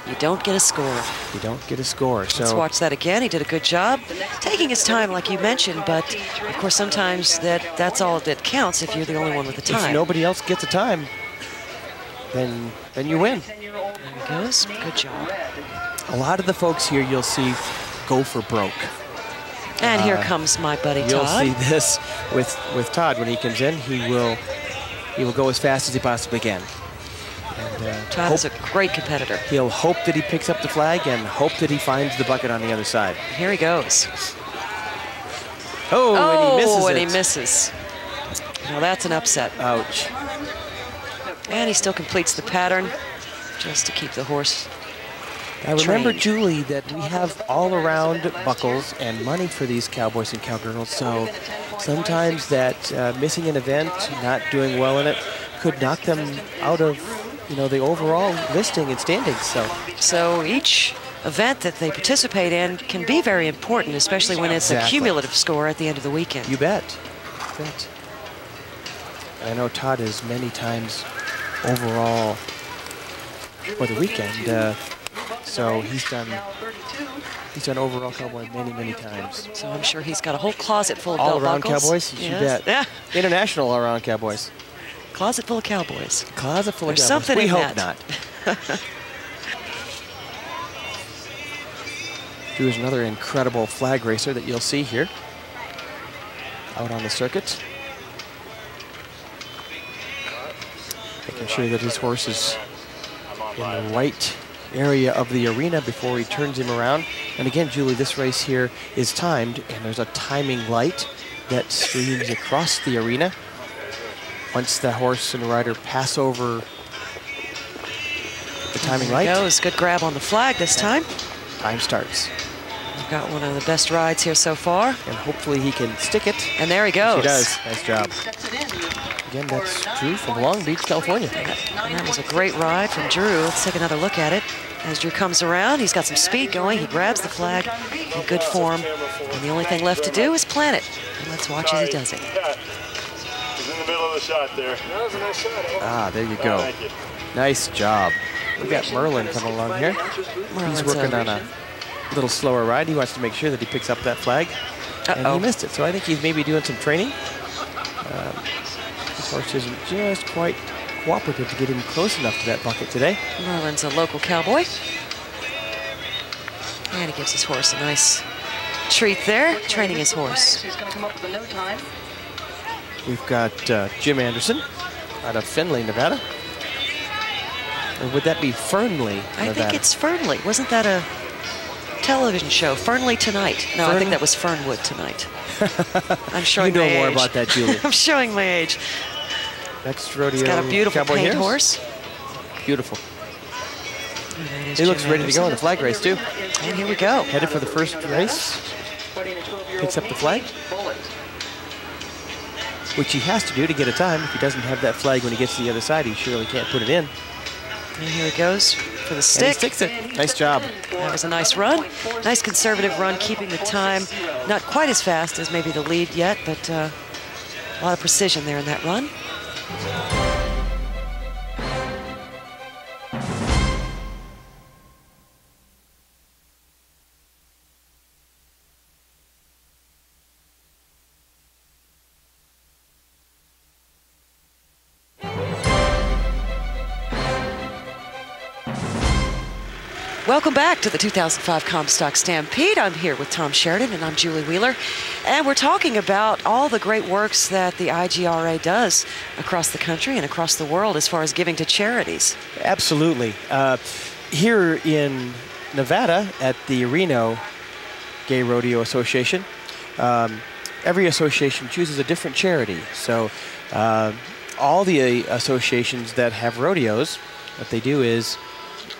you don't get a score. You don't get a score. Let's watch that again. He did a good job. Taking his time, like you mentioned, but of course sometimes that's all that counts if you're the only one with the time. If nobody else gets a time, then you win. There he goes. Good job. A lot of the folks here you'll see go for broke. And here comes my buddy Todd. You'll see this with Todd when he comes in. He will go as fast as he possibly can. And, Todd is a great competitor. He'll hope that he picks up the flag and hope that he finds the bucket on the other side. Here he goes. And he misses. Now that's an upset. Ouch. And he still completes the pattern just to keep the horse Now remember, trained. Julie, that we have all-around buckles and money for these cowboys and cowgirls, so sometimes that missing an event, not doing well in it, could knock them out of the overall listing and standings. So each event that they participate in can be very important, especially when it's a cumulative score at the end of the weekend. You bet. I know Todd is many times overall for the weekend. So he's done overall cowboy many times. So I'm sure he's got a whole closet full of all belt around buckles. cowboys. You bet. Yeah. International all around cowboys. Closet full of cowboys. Closet full of There's cowboys. something We in hope that. not. Here's another incredible flag racer that you'll see here out on the circuit. Making sure that his horse is in the right area of the arena before he turns him around. And again, Julie, this race here is timed, and there's a timing light that streams across the arena. Once the horse and rider pass over the timing light. There he goes. Good grab on the flag this time. Time starts. We've got one of the best rides here so far. And hopefully he can stick it. And there he goes. He does. Nice job. Again, that's Drew from Long Beach, California. And that was a great ride from Drew. Let's take another look at it. As Drew comes around, he's got some speed going. He grabs the flag in good form. And the only thing left to do is plant it. And let's watch as he does it. He's in the middle of the shot there. That was a nice shot. There you go. Thank you. Nice job. We got Merlin coming along here. He's working on a little slower ride. He wants to make sure that he picks up that flag. And he missed it. So I think he's maybe doing some training. His horse isn't just quite cooperative to get him close enough to that bucket today. Merlin's a local cowboy. And he gives his horse a nice treat there, training his horse. He's going to come up with a no time. We've got Jim Anderson out of Findlay, Nevada. Or would that be Fernley, Nevada? I think it's Fernley. Wasn't that a television show? Fernley Tonight. No, I think that was Fernwood Tonight. I'm showing my age. You know more about that, Julie. I'm showing my age. Next rodeo. He's got a beautiful paint horse. Beautiful. He looks ready to go in the flag race, too. And here we go. Headed for the first race. Picks up the flag. which he has to do to get a time. If he doesn't have that flag when he gets to the other side, he surely can't put it in. And here he goes for the stick. And he sticks it. Nice job. That was a nice run. Nice conservative run, keeping the time not quite as fast as maybe the lead yet, but a lot of precision there in that run. Welcome back to the 2005 Comstock Stampede. I'm here with Tom Sheridan, and I'm Julie Wheeler. And we're talking about all the great works that the IGRA does across the country and across the world as far as giving to charities. Absolutely. Here in Nevada at the Reno Gay Rodeo Association, every association chooses a different charity. So all the associations that have rodeos, what they do is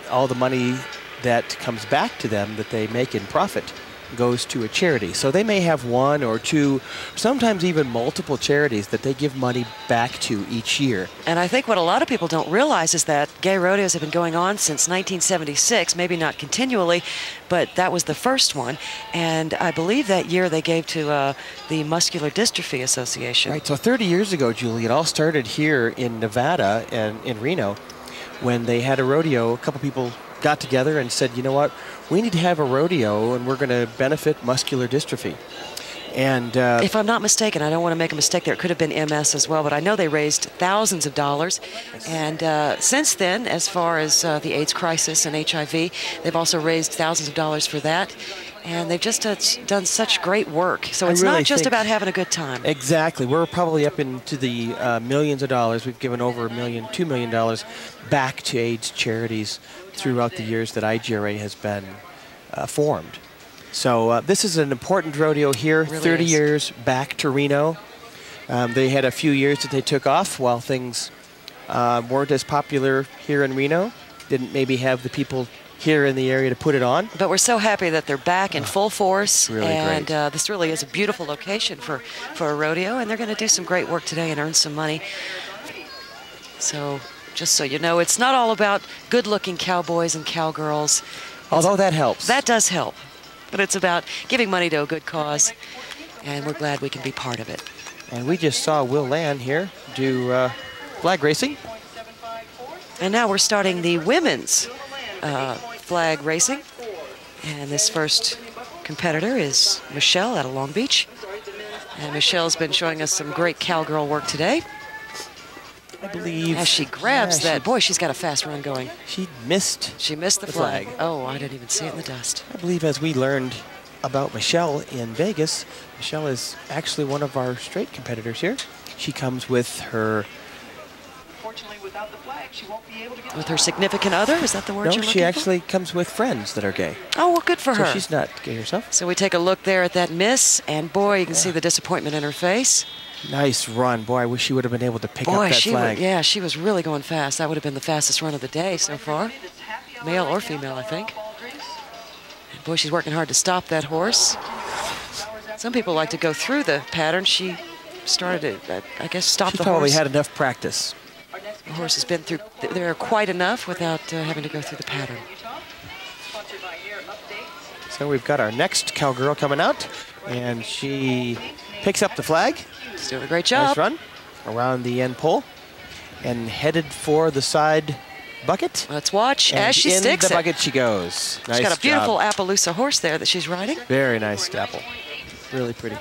all the money that comes back to them that they make in profit goes to a charity. So they may have one or two, sometimes even multiple charities that they give money back to each year. And I think what a lot of people don't realize is that gay rodeos have been going on since 1976, maybe not continually, but that was the first one. And I believe that year they gave to the Muscular Dystrophy Association. Right, so 30 years ago, Julie, it all started here in Nevada and in Reno when they had a rodeo. A couple people got together and said, you know what, we need to have a rodeo and we're going to benefit muscular dystrophy. And if I'm not mistaken, I don't want to make a mistake there, it could have been MS as well, but I know they raised thousands of dollars. And since then, as far as the AIDS crisis and HIV, they've also raised thousands of dollars for that. And they've just done such great work. So it's really not just about having a good time. Exactly. We're probably up into the millions of dollars. We've given over $2 million back to AIDS charities throughout the years that IGRA has been formed. So this is an important rodeo here, Really 30 is. years back to Reno. They had a few years that they took off while things weren't as popular here in Reno. Didn't maybe have the people here in the area to put it on. But we're so happy that they're back in full force. Really and great. This really is a beautiful location for a rodeo, and they're going to do some great work today and earn some money. So just so you know, it's not all about good-looking cowboys and cowgirls. Although that helps. That does help. But it's about giving money to a good cause, and we're glad we can be part of it. And we just saw Will Land here do flag racing. And now we're starting the women's flag racing. And this first competitor is Michelle out of Long Beach. And Michelle's been showing us some great cowgirl work today. I believe. As she grabs that. Boy, she's got a fast run going. She missed. She missed the flag. Oh, I didn't even see it in the dust. I believe as we learned about Michelle in Vegas, Michelle is actually one of our straight competitors here. She comes with her... With her significant other? Is that the word No, you're looking she for? actually comes with friends that are gay. Oh, well, good for So her. she's not gay herself. So we take a look there at that miss, and boy, you can see the disappointment in her face. Nice run. Boy, I wish she would have been able to pick up Boy, that flag. yeah, she was really going fast. That would have been the fastest run of the day so far. Male or female, I think. And boy, she's working hard to stop that horse. Some people like to go through the pattern. She started to, I guess, stop She the probably horse. had enough practice. The horse has been through there quite enough without having to go through the pattern. So we've got our next cowgirl coming out, and she picks up the flag. She's doing a great job. Nice run around the end pole and headed for the side bucket. Let's watch And as she in sticks the it. bucket she goes. Nice She's got a beautiful job. Appaloosa horse there that she's riding. Very nice apple. Really pretty.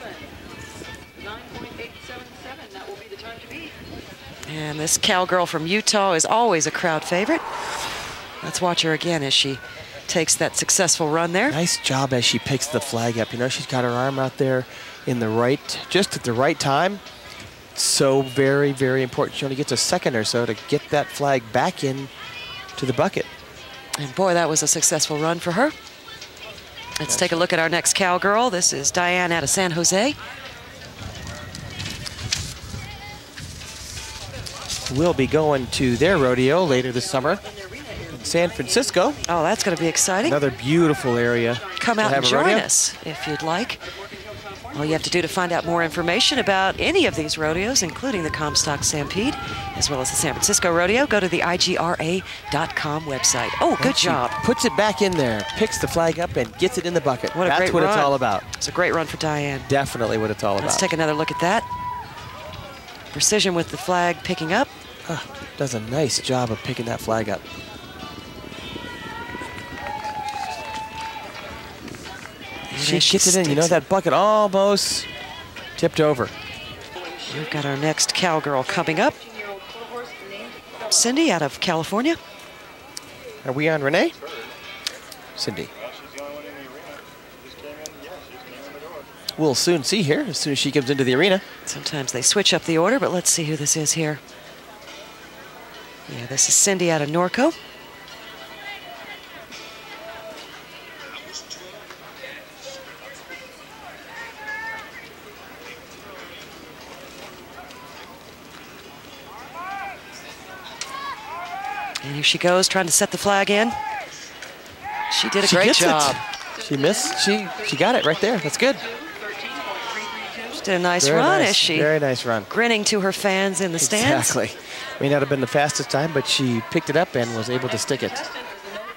And this cowgirl from Utah is always a crowd favorite. Let's watch her again as she takes that successful run there. Nice job as she picks the flag up. You know, she's got her arm out there in the right, just at the right time. So very, very important. She only gets a second or so to get that flag back in to the bucket. And boy, that was a successful run for her. Let's take a look at our next cowgirl. This is Diane out of San Jose. We'll be going to their rodeo later this summer in San Francisco. Oh, that's going to be exciting. Another beautiful area. Come to out have and a join rodeo. us if you'd like. All you have to do to find out more information about any of these rodeos, including the Comstock Stampede, as well as the San Francisco Rodeo, go to the IGRA.com website. Oh, good job. Puts it back in there, picks the flag up, and gets it in the bucket. What a That's great what run. it's all about. It's a great run for Diane. Definitely what it's all about. Let's take another look at that. Precision with the flag picking up. Does a nice job of picking that flag up. She gets it in. You know, that bucket almost tipped over. We've got our next cowgirl coming up. Cindy out of California. Are we on Renee? Cindy. We'll soon see here as soon as she comes into the arena. Sometimes they switch up the order, but let's see who this is here. Yeah, this is Cindy out of Norco. And here she goes, trying to set the flag in. She did a great job. She missed. She got it right there. That's good. She did a nice run, is she? Very nice run. Grinning to her fans in the stands. Exactly. May not have been the fastest time, but she picked it up and was able to stick it.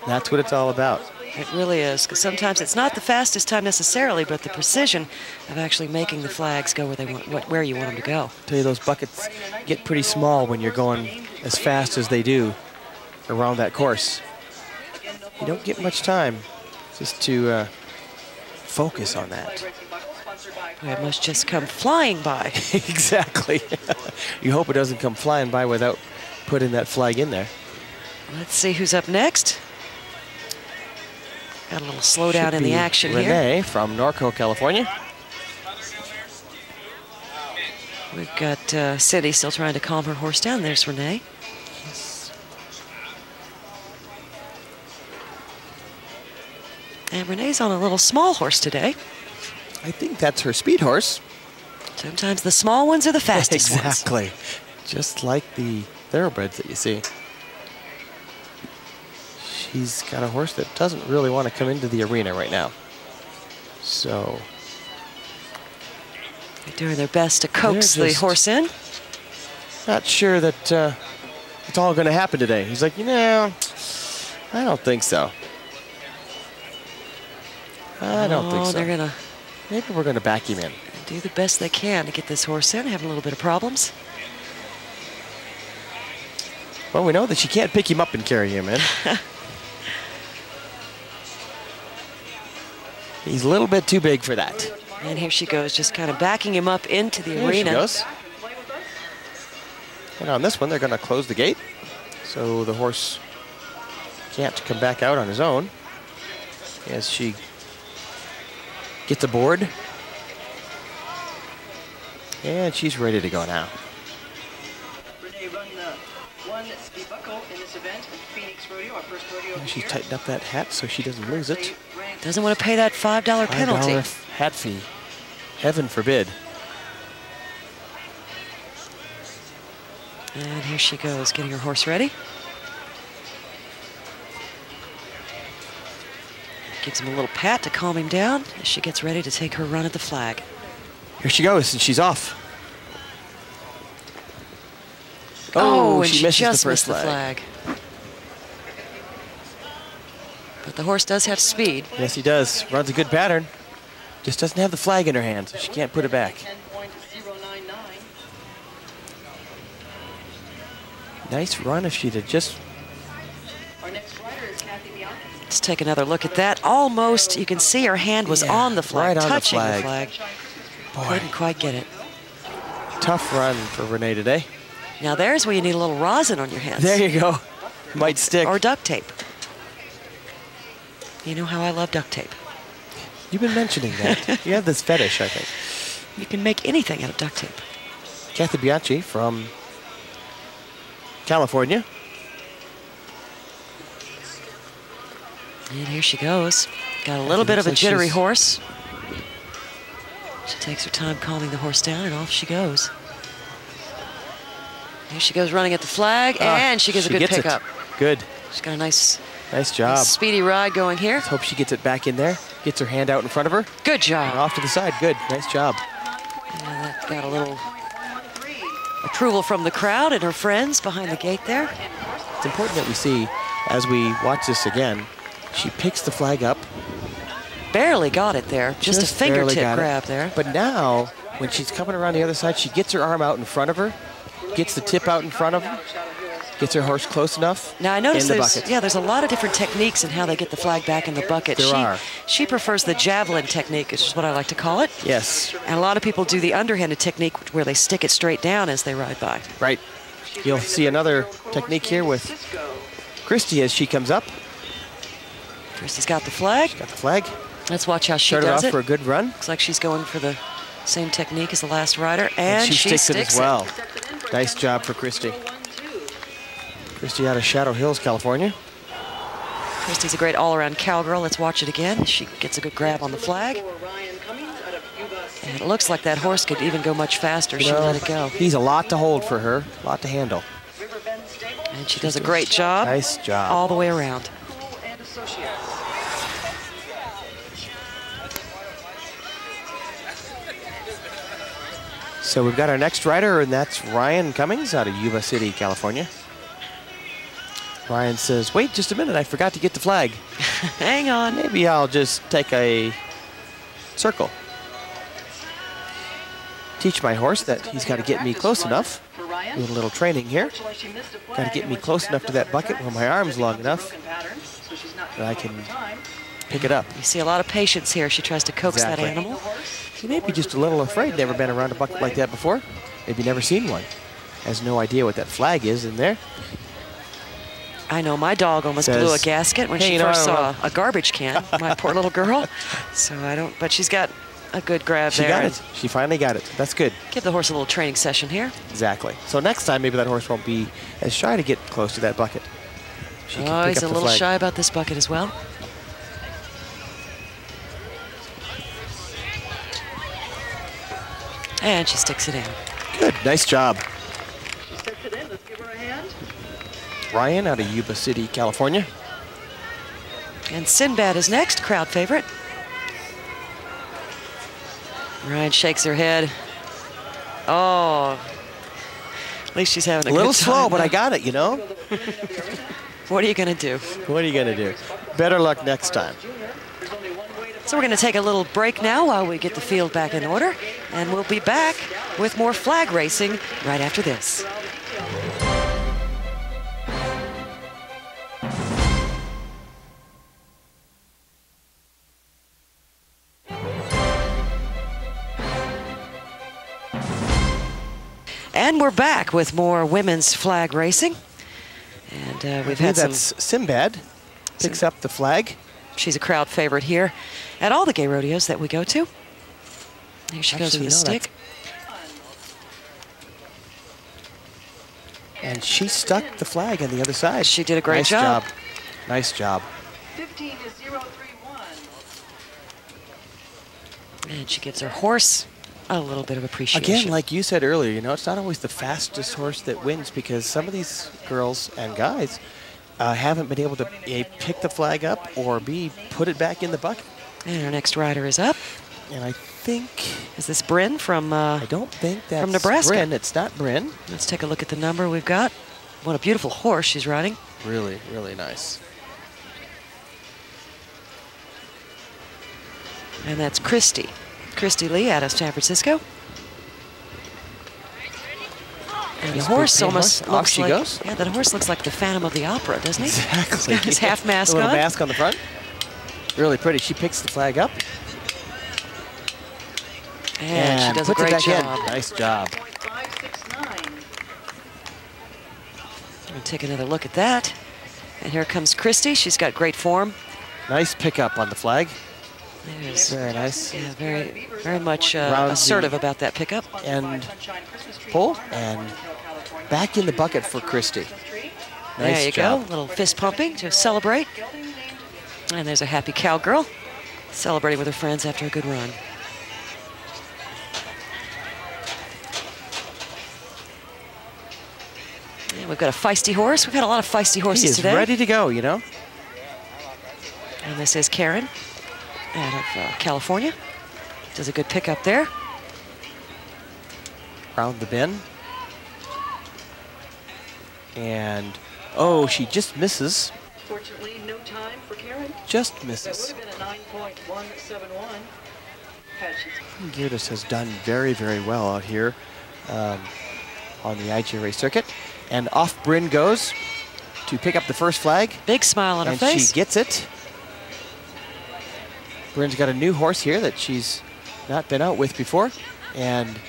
That's what it's all about. It really is, because sometimes it's not the fastest time necessarily, but the precision of actually making the flags go where they want, where you want them to go. I tell you, those buckets get pretty small when you're going as fast as they do around that course. You don't get much time just to focus on that. Boy, it must just come flying by. Exactly. You hope it doesn't come flying by without putting that flag in there. Let's see who's up next. Got a little slowdown in the action Renee here. Renee from Norco, California. We've got Cindy still trying to calm her horse down. There's Renee. And Renee's on a little small horse today. I think that's her speed horse. Sometimes the small ones are the fastest ones. Exactly. Just like the thoroughbreds that you see. She's got a horse that doesn't really want to come into the arena right now. So they're doing their best to coax the horse in. Not sure that it's all going to happen today. He's like, you know, I don't think so. I don't think so. They're gonna. Maybe we're going to back him in. Do the best they can to get this horse in. Having a little bit of problems. Well, we know that she can't pick him up and carry him in. He's a little bit too big for that. And here she goes, just kind of backing him up into the arena. There she goes. And on this one, they're going to close the gate, so the horse can't come back out on his own as she gets aboard. And she's ready to go now. Renee run one speed buckle in this event at Phoenix Rodeo, our first rodeo of the She year. tightened up that hat so she doesn't lose it. Doesn't want to pay that $5 penalty. $5 hat fee. Heaven forbid. And here she goes, getting her horse ready. Gives him a little pat to calm him down as she gets ready to take her run at the flag. Here she goes, and she's off. Oh, and she misses just the first missed the flag. But the horse does have speed. Yes, he does. Runs a good pattern. Just doesn't have the flag in her hand, so she can't put it back. 10.099. Nice run if she'd have just... Our next rider is Kathy Bianchi. Let's take another look at that. Almost, you can see her hand was on the flag, right on the touching the flag. flag. Boy. Couldn't quite get it. Tough run for Renee today. Now there's where you need a little rosin on your hands. There you go. Might stick. Or duct tape. You know how I love duct tape. You've been mentioning that. You have this fetish, I think. You can make anything out of duct tape. Kathy Bianchi from California. And here she goes. Got a little bit of a jittery horse. She takes her time calming the horse down, and off she goes. Here she goes running at the flag, and she gets a good pickup. Good. She's got a nice Nice job. Speedy ride going here. Let's hope she gets it back in there. Gets her hand out in front of her. Good job. And off to the side. Good. Nice job. Yeah, that got a little approval from the crowd and her friends behind the gate there. It's important that we see, as we watch this again, she picks the flag up. Barely got it there. Just a barely fingertip got it. grab there. But now, when she's coming around the other side, she gets her arm out in front of her, gets the tip out in front of her, gets her horse close enough. Now I noticed in the bucket. there's a lot of different techniques in how they get the flag back in the bucket. There are. She prefers the javelin technique, which is what I like to call it. Yes. And a lot of people do the underhanded technique where they stick it straight down as they ride by. Right. You'll see another technique here with Christy as she comes up. Christy's got the flag. Got the flag. Let's watch how she Started does off it. for a good run. Looks like she's going for the same technique as the last rider, and she sticks it as well. Nice job for Christy. Christy out of Shadow Hills, California. Christy's a great all-around cowgirl. Let's watch it again. She gets a good grab on the flag. And it looks like that horse could even go much faster. She let it go. He's a lot to hold for her, a lot to handle. And she does a great job. Nice job. All the way around. So we've got our next rider, and that's Ryan Cummings out of Yuba City, California. Ryan says, wait just a minute, I forgot to get the flag. Hang on. Maybe I'll just take a circle. Teach my horse that he's got to get me close enough. Doing a little training here. Got to get me close enough to that bucket where my arm's long enough that I can pick it up. You see a lot of patience here. She tries to coax that animal. He may be just a little afraid. Never been around a bucket like that before. Maybe never seen one. Has no idea what that flag is in there. I know my dog almost blew a gasket when she first saw a garbage can. My poor little girl. So I don't. But she's got a good grab there. She got it. She finally got it. That's good. Give the horse a little training session here. Exactly. So next time, maybe that horse won't be as shy to get close to that bucket. She can pick he's up a the little flag. shy about this bucket as well. And she sticks it in. Good. Nice job. She sticks it in. Let's give her a hand. Ryan out of Yuba City, California. And Sinbad is next, crowd favorite. Ryan shakes her head. Oh, at least she's having a little good time slow, but now. I got it, you know? What are you going to do? What are you going to do? Better luck next time. So we're going to take a little break now while we get the field back in order, and we'll be back with more flag racing right after this. And we're back with more women's flag racing. And we've had some... That's Sinbad. Picks up the flag. She's a crowd favorite here at all the gay rodeos that we go to. Here she goes with the stick. And she stuck the flag on the other side. She did a great nice job. Nice job. 15 is 031. And she gives her horse a little bit of appreciation. Again, like you said earlier, you know, it's not always the fastest horse that wins, because some of these girls and guys haven't been able to A, pick the flag up, or B, put it back in the bucket. And our next rider is up. And I think... Is this Bryn from... I don't think that's from Nebraska. Bryn. It's not Bryn. Let's take a look at the number we've got. What a beautiful horse she's riding. Really, really nice. And that's Christy. Christy Lee out of San Francisco. And the horse almost Off looks she like... goes. Yeah, that horse looks like the Phantom of the Opera, doesn't he? Exactly. He's got his half mask a little on. mask on the front. Really pretty. She picks the flag up. And she does a puts it great back job. in. Nice job. 569. We'll take another look at that. And here comes Christy. She's got great form. Nice pickup on the flag. There's, Very nice. yeah, very much Round assertive the- about that pickup. And pull, and back in the bucket for Christy. Nice There you job. go. A little fist pumping to celebrate. And there's a happy cowgirl celebrating with her friends after a good run. And we've got a feisty horse. We've had a lot of feisty horses He is today. ready to go, you know. And this is Karen out of California. Does a good pickup there. Round the bend. And, oh, she just misses. Fortunately, no time for Karen. Just misses. That would have been a 9.171. Had she... Geerdes has done very, very well out here on the IGRA circuit. And off Bryn goes to pick up the first flag. Big smile on her face. And she gets it. Bryn's got a new horse here that she's not been out with before. And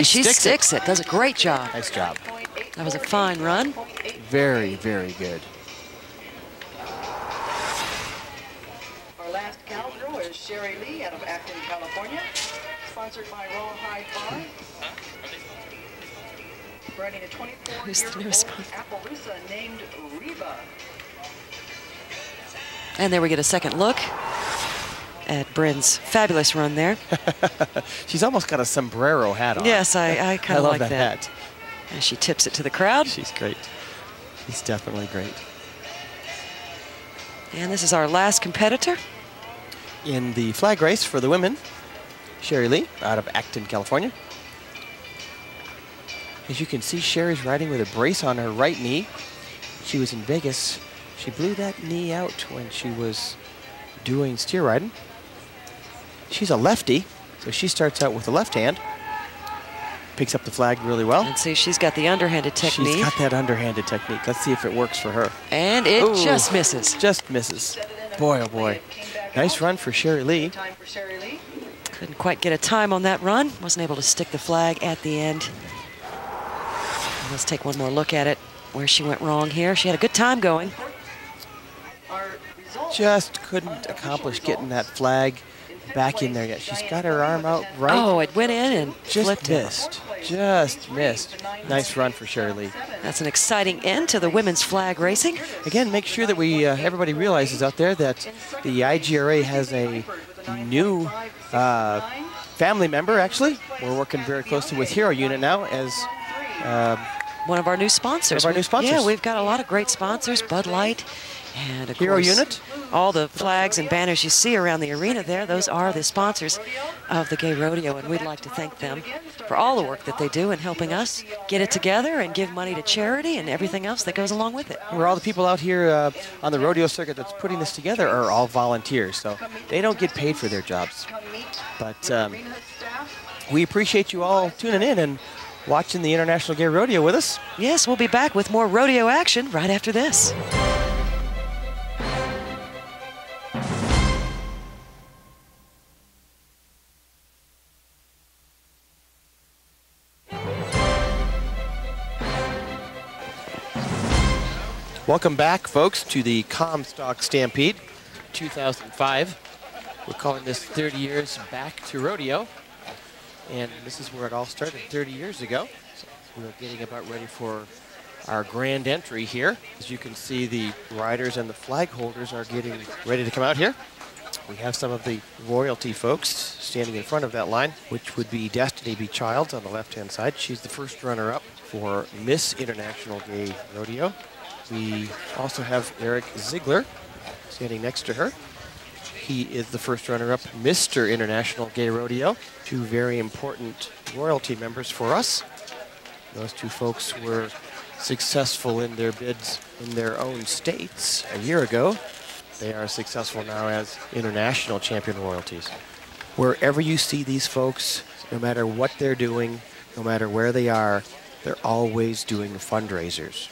she sticks it. Does a great job. Nice job. That was a fine run. Very, very good. Our last cowgirl is Sherry Lee out of Acton, California. Sponsored by Rawhide Bar. Riding a 24-year-old Appaloosa named Reba. And there we get a second look at Bryn's fabulous run there. She's almost got a sombrero hat on. Yes, I kind of like that. Hat. And she tips it to the crowd. She's great. She's definitely great. And this is our last competitor. In the flag race for the women, Sherry Lee out of Acton, California. As you can see, Sherry's riding with a brace on her right knee. She was in Vegas. She blew that knee out when she was doing steer riding. She's a lefty, so she starts out with the left hand. Picks up the flag really well. And see, she's got the underhanded technique. She's got that underhanded technique. Let's see if it works for her. And it just misses. Just misses. Boy, oh boy. Nice run for Sherry Lee. Couldn't quite get a time on that run. Wasn't able to stick the flag at the end. And let's take one more look at it, where she went wrong here. She had a good time going. Just couldn't accomplish getting that flag back in there yet. She's got her arm out right. Oh, it went in and just missed. Just missed. Nice run for Sherry Lee. That's an exciting end to the women's flag racing. Again, make sure that we everybody realizes out there that the IGRA has a new family member, actually. We're working very closely with Hero Unit now as one of our new sponsors. Yeah, we've got a lot of great sponsors, Bud Light, and of Hero course, Unit. All the flags and banners you see around the arena there, those are the sponsors of the Gay Rodeo, and we'd like to thank them for all the work that they do in helping us get it together and give money to charity and everything else that goes along with it. Where all the people out here on the rodeo circuit that's putting this together are all volunteers, so they don't get paid for their jobs. But we appreciate you all tuning in and watching the International Gay Rodeo with us. Yes, we'll be back with more rodeo action right after this. Welcome back, folks, to the Comstock Stampede 2005. We're calling this 30 years back to rodeo. And this is where it all started 30 years ago. So we're getting about ready for our grand entry here. As you can see, the riders and the flag holders are getting ready to come out here. We have some of the royalty folks standing in front of that line, which would be Destiny B. Childs on the left-hand side. She's the first runner-up for Miss International Gay Rodeo. We also have Eric Ziegler standing next to her. He is the first runner-up, Mr. International Gay Rodeo. Two very important royalty members for us. Those two folks were successful in their bids in their own states a year ago. They are successful now as international champion royalties. Wherever you see these folks, no matter what they're doing, no matter where they are, they're always doing fundraisers.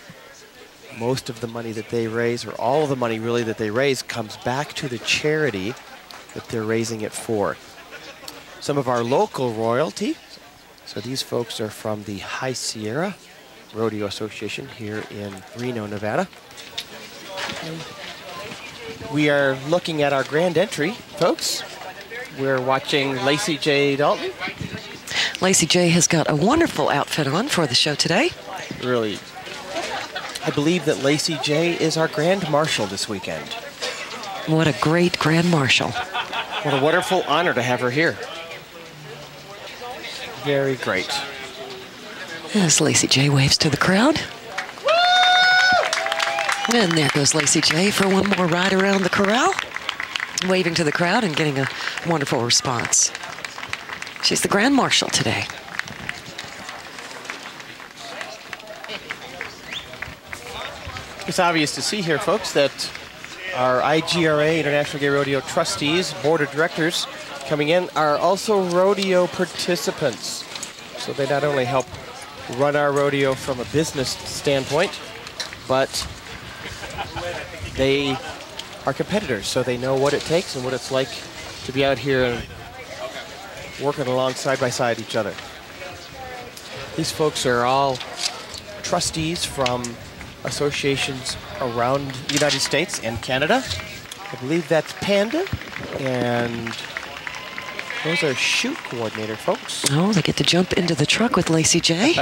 Most of the money that they raise, or all of the money really that they raise, comes back to the charity that they're raising it for. Some of our local royalty, so these folks are from the High Sierra Rodeo Association here in Reno, Nevada. We are looking at our grand entry, folks. We're watching Lacey J. Dalton. Lacey J. has got a wonderful outfit on for the show today. Really. I believe that Lacey J. is our Grand Marshal this weekend. What a great Grand Marshal. What a wonderful honor to have her here. Very great. As Lacey J. waves to the crowd. And there goes Lacey J. for one more ride around the corral. waving to the crowd and getting a wonderful response. She's the Grand Marshal today. It's obvious to see here, folks, that our IGRA, International Gay Rodeo trustees, board of directors coming in are also rodeo participants. So they not only help run our rodeo from a business standpoint, but they are competitors, so they know what it takes and what it's like to be out here and working along side by side each other. These folks are all trustees from associations around the United States and Canada. I believe that's Panda, and those are shoot coordinator folks. Oh, they get to jump into the truck with Lacey J.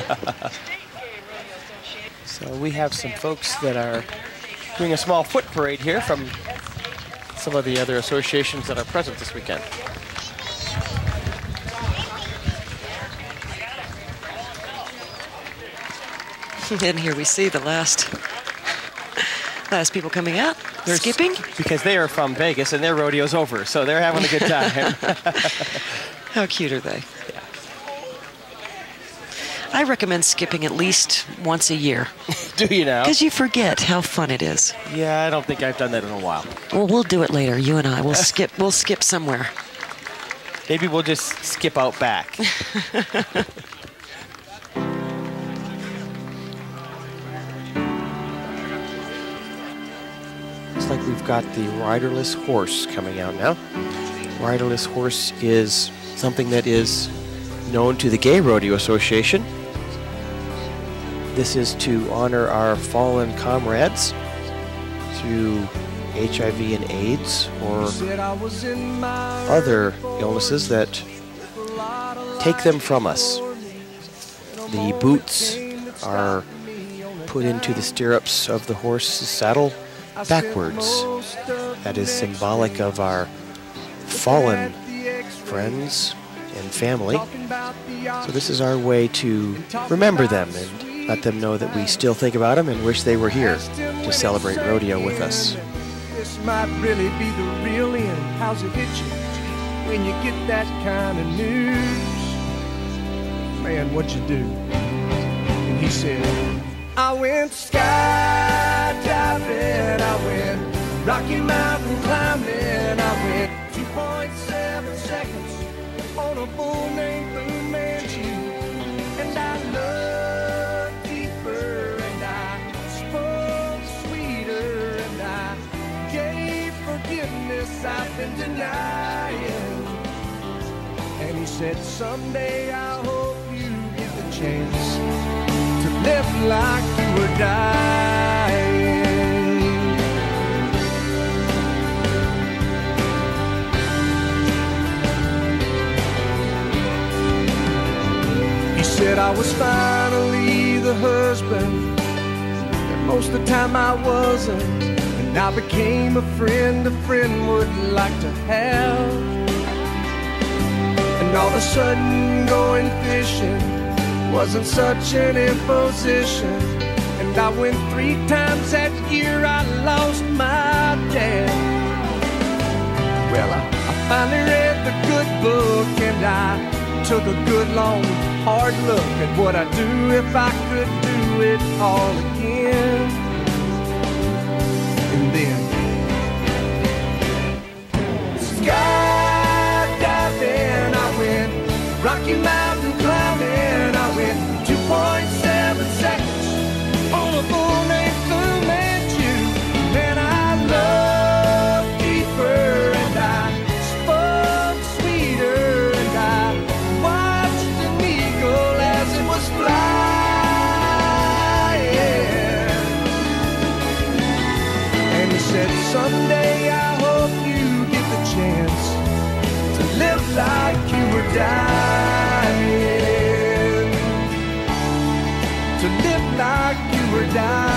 So we have some folks that are doing a small foot parade here from some of the other associations that are present this weekend. And here we see the last people coming out, skipping. Because they are from Vegas and their rodeo's over, so they're having a good time. How cute are they? Yeah. I recommend skipping at least once a year. Do you now? Because you forget how fun it is. Yeah, I don't think I've done that in a while. Well, we'll do it later, you and I. We'll skip somewhere. Maybe we'll just skip out back. Looks like we've got the riderless horse coming out now. Riderless horse is something that is known to the Gay Rodeo Association. This is to honor our fallen comrades through HIV and AIDS or other illnesses that take them from us. The boots are put into the stirrups of the horse's saddle backwards. That is symbolic of our fallen friends and family. So this is our way to remember them and let them know that we still think about them and wish they were here to celebrate rodeo with us. This might really be the real end. How's it hit you when you get that kind of news? Man, what'd you do? And he said, I went skydiving, I went Rocky Mountain climbing, I went 2.7 seconds on a bull named Blue Manchu, and I loved deeper, and I spoke sweeter, and I gave forgiveness I've been denying. And he said, someday I hope you get the chance to live like you were dying. He said I was finally the husband that most of the time I wasn't, and I became a friend would like to have. And all of a sudden going fishing wasn't such an imposition, and I went 3 times that year. I lost my dad. Well, I finally read the good book, and I took a good long hard look at what I'd do if I could do it all again. And then skydiving, I went Rocky Mountain climbing, I went 2.7 seconds on a bull named Blue Manchu. Man, I loved deeper, and I spoke sweeter, and I watched an eagle as it was flying. And he said, someday I hope you get the chance to live like you were dying, to live like you were dying.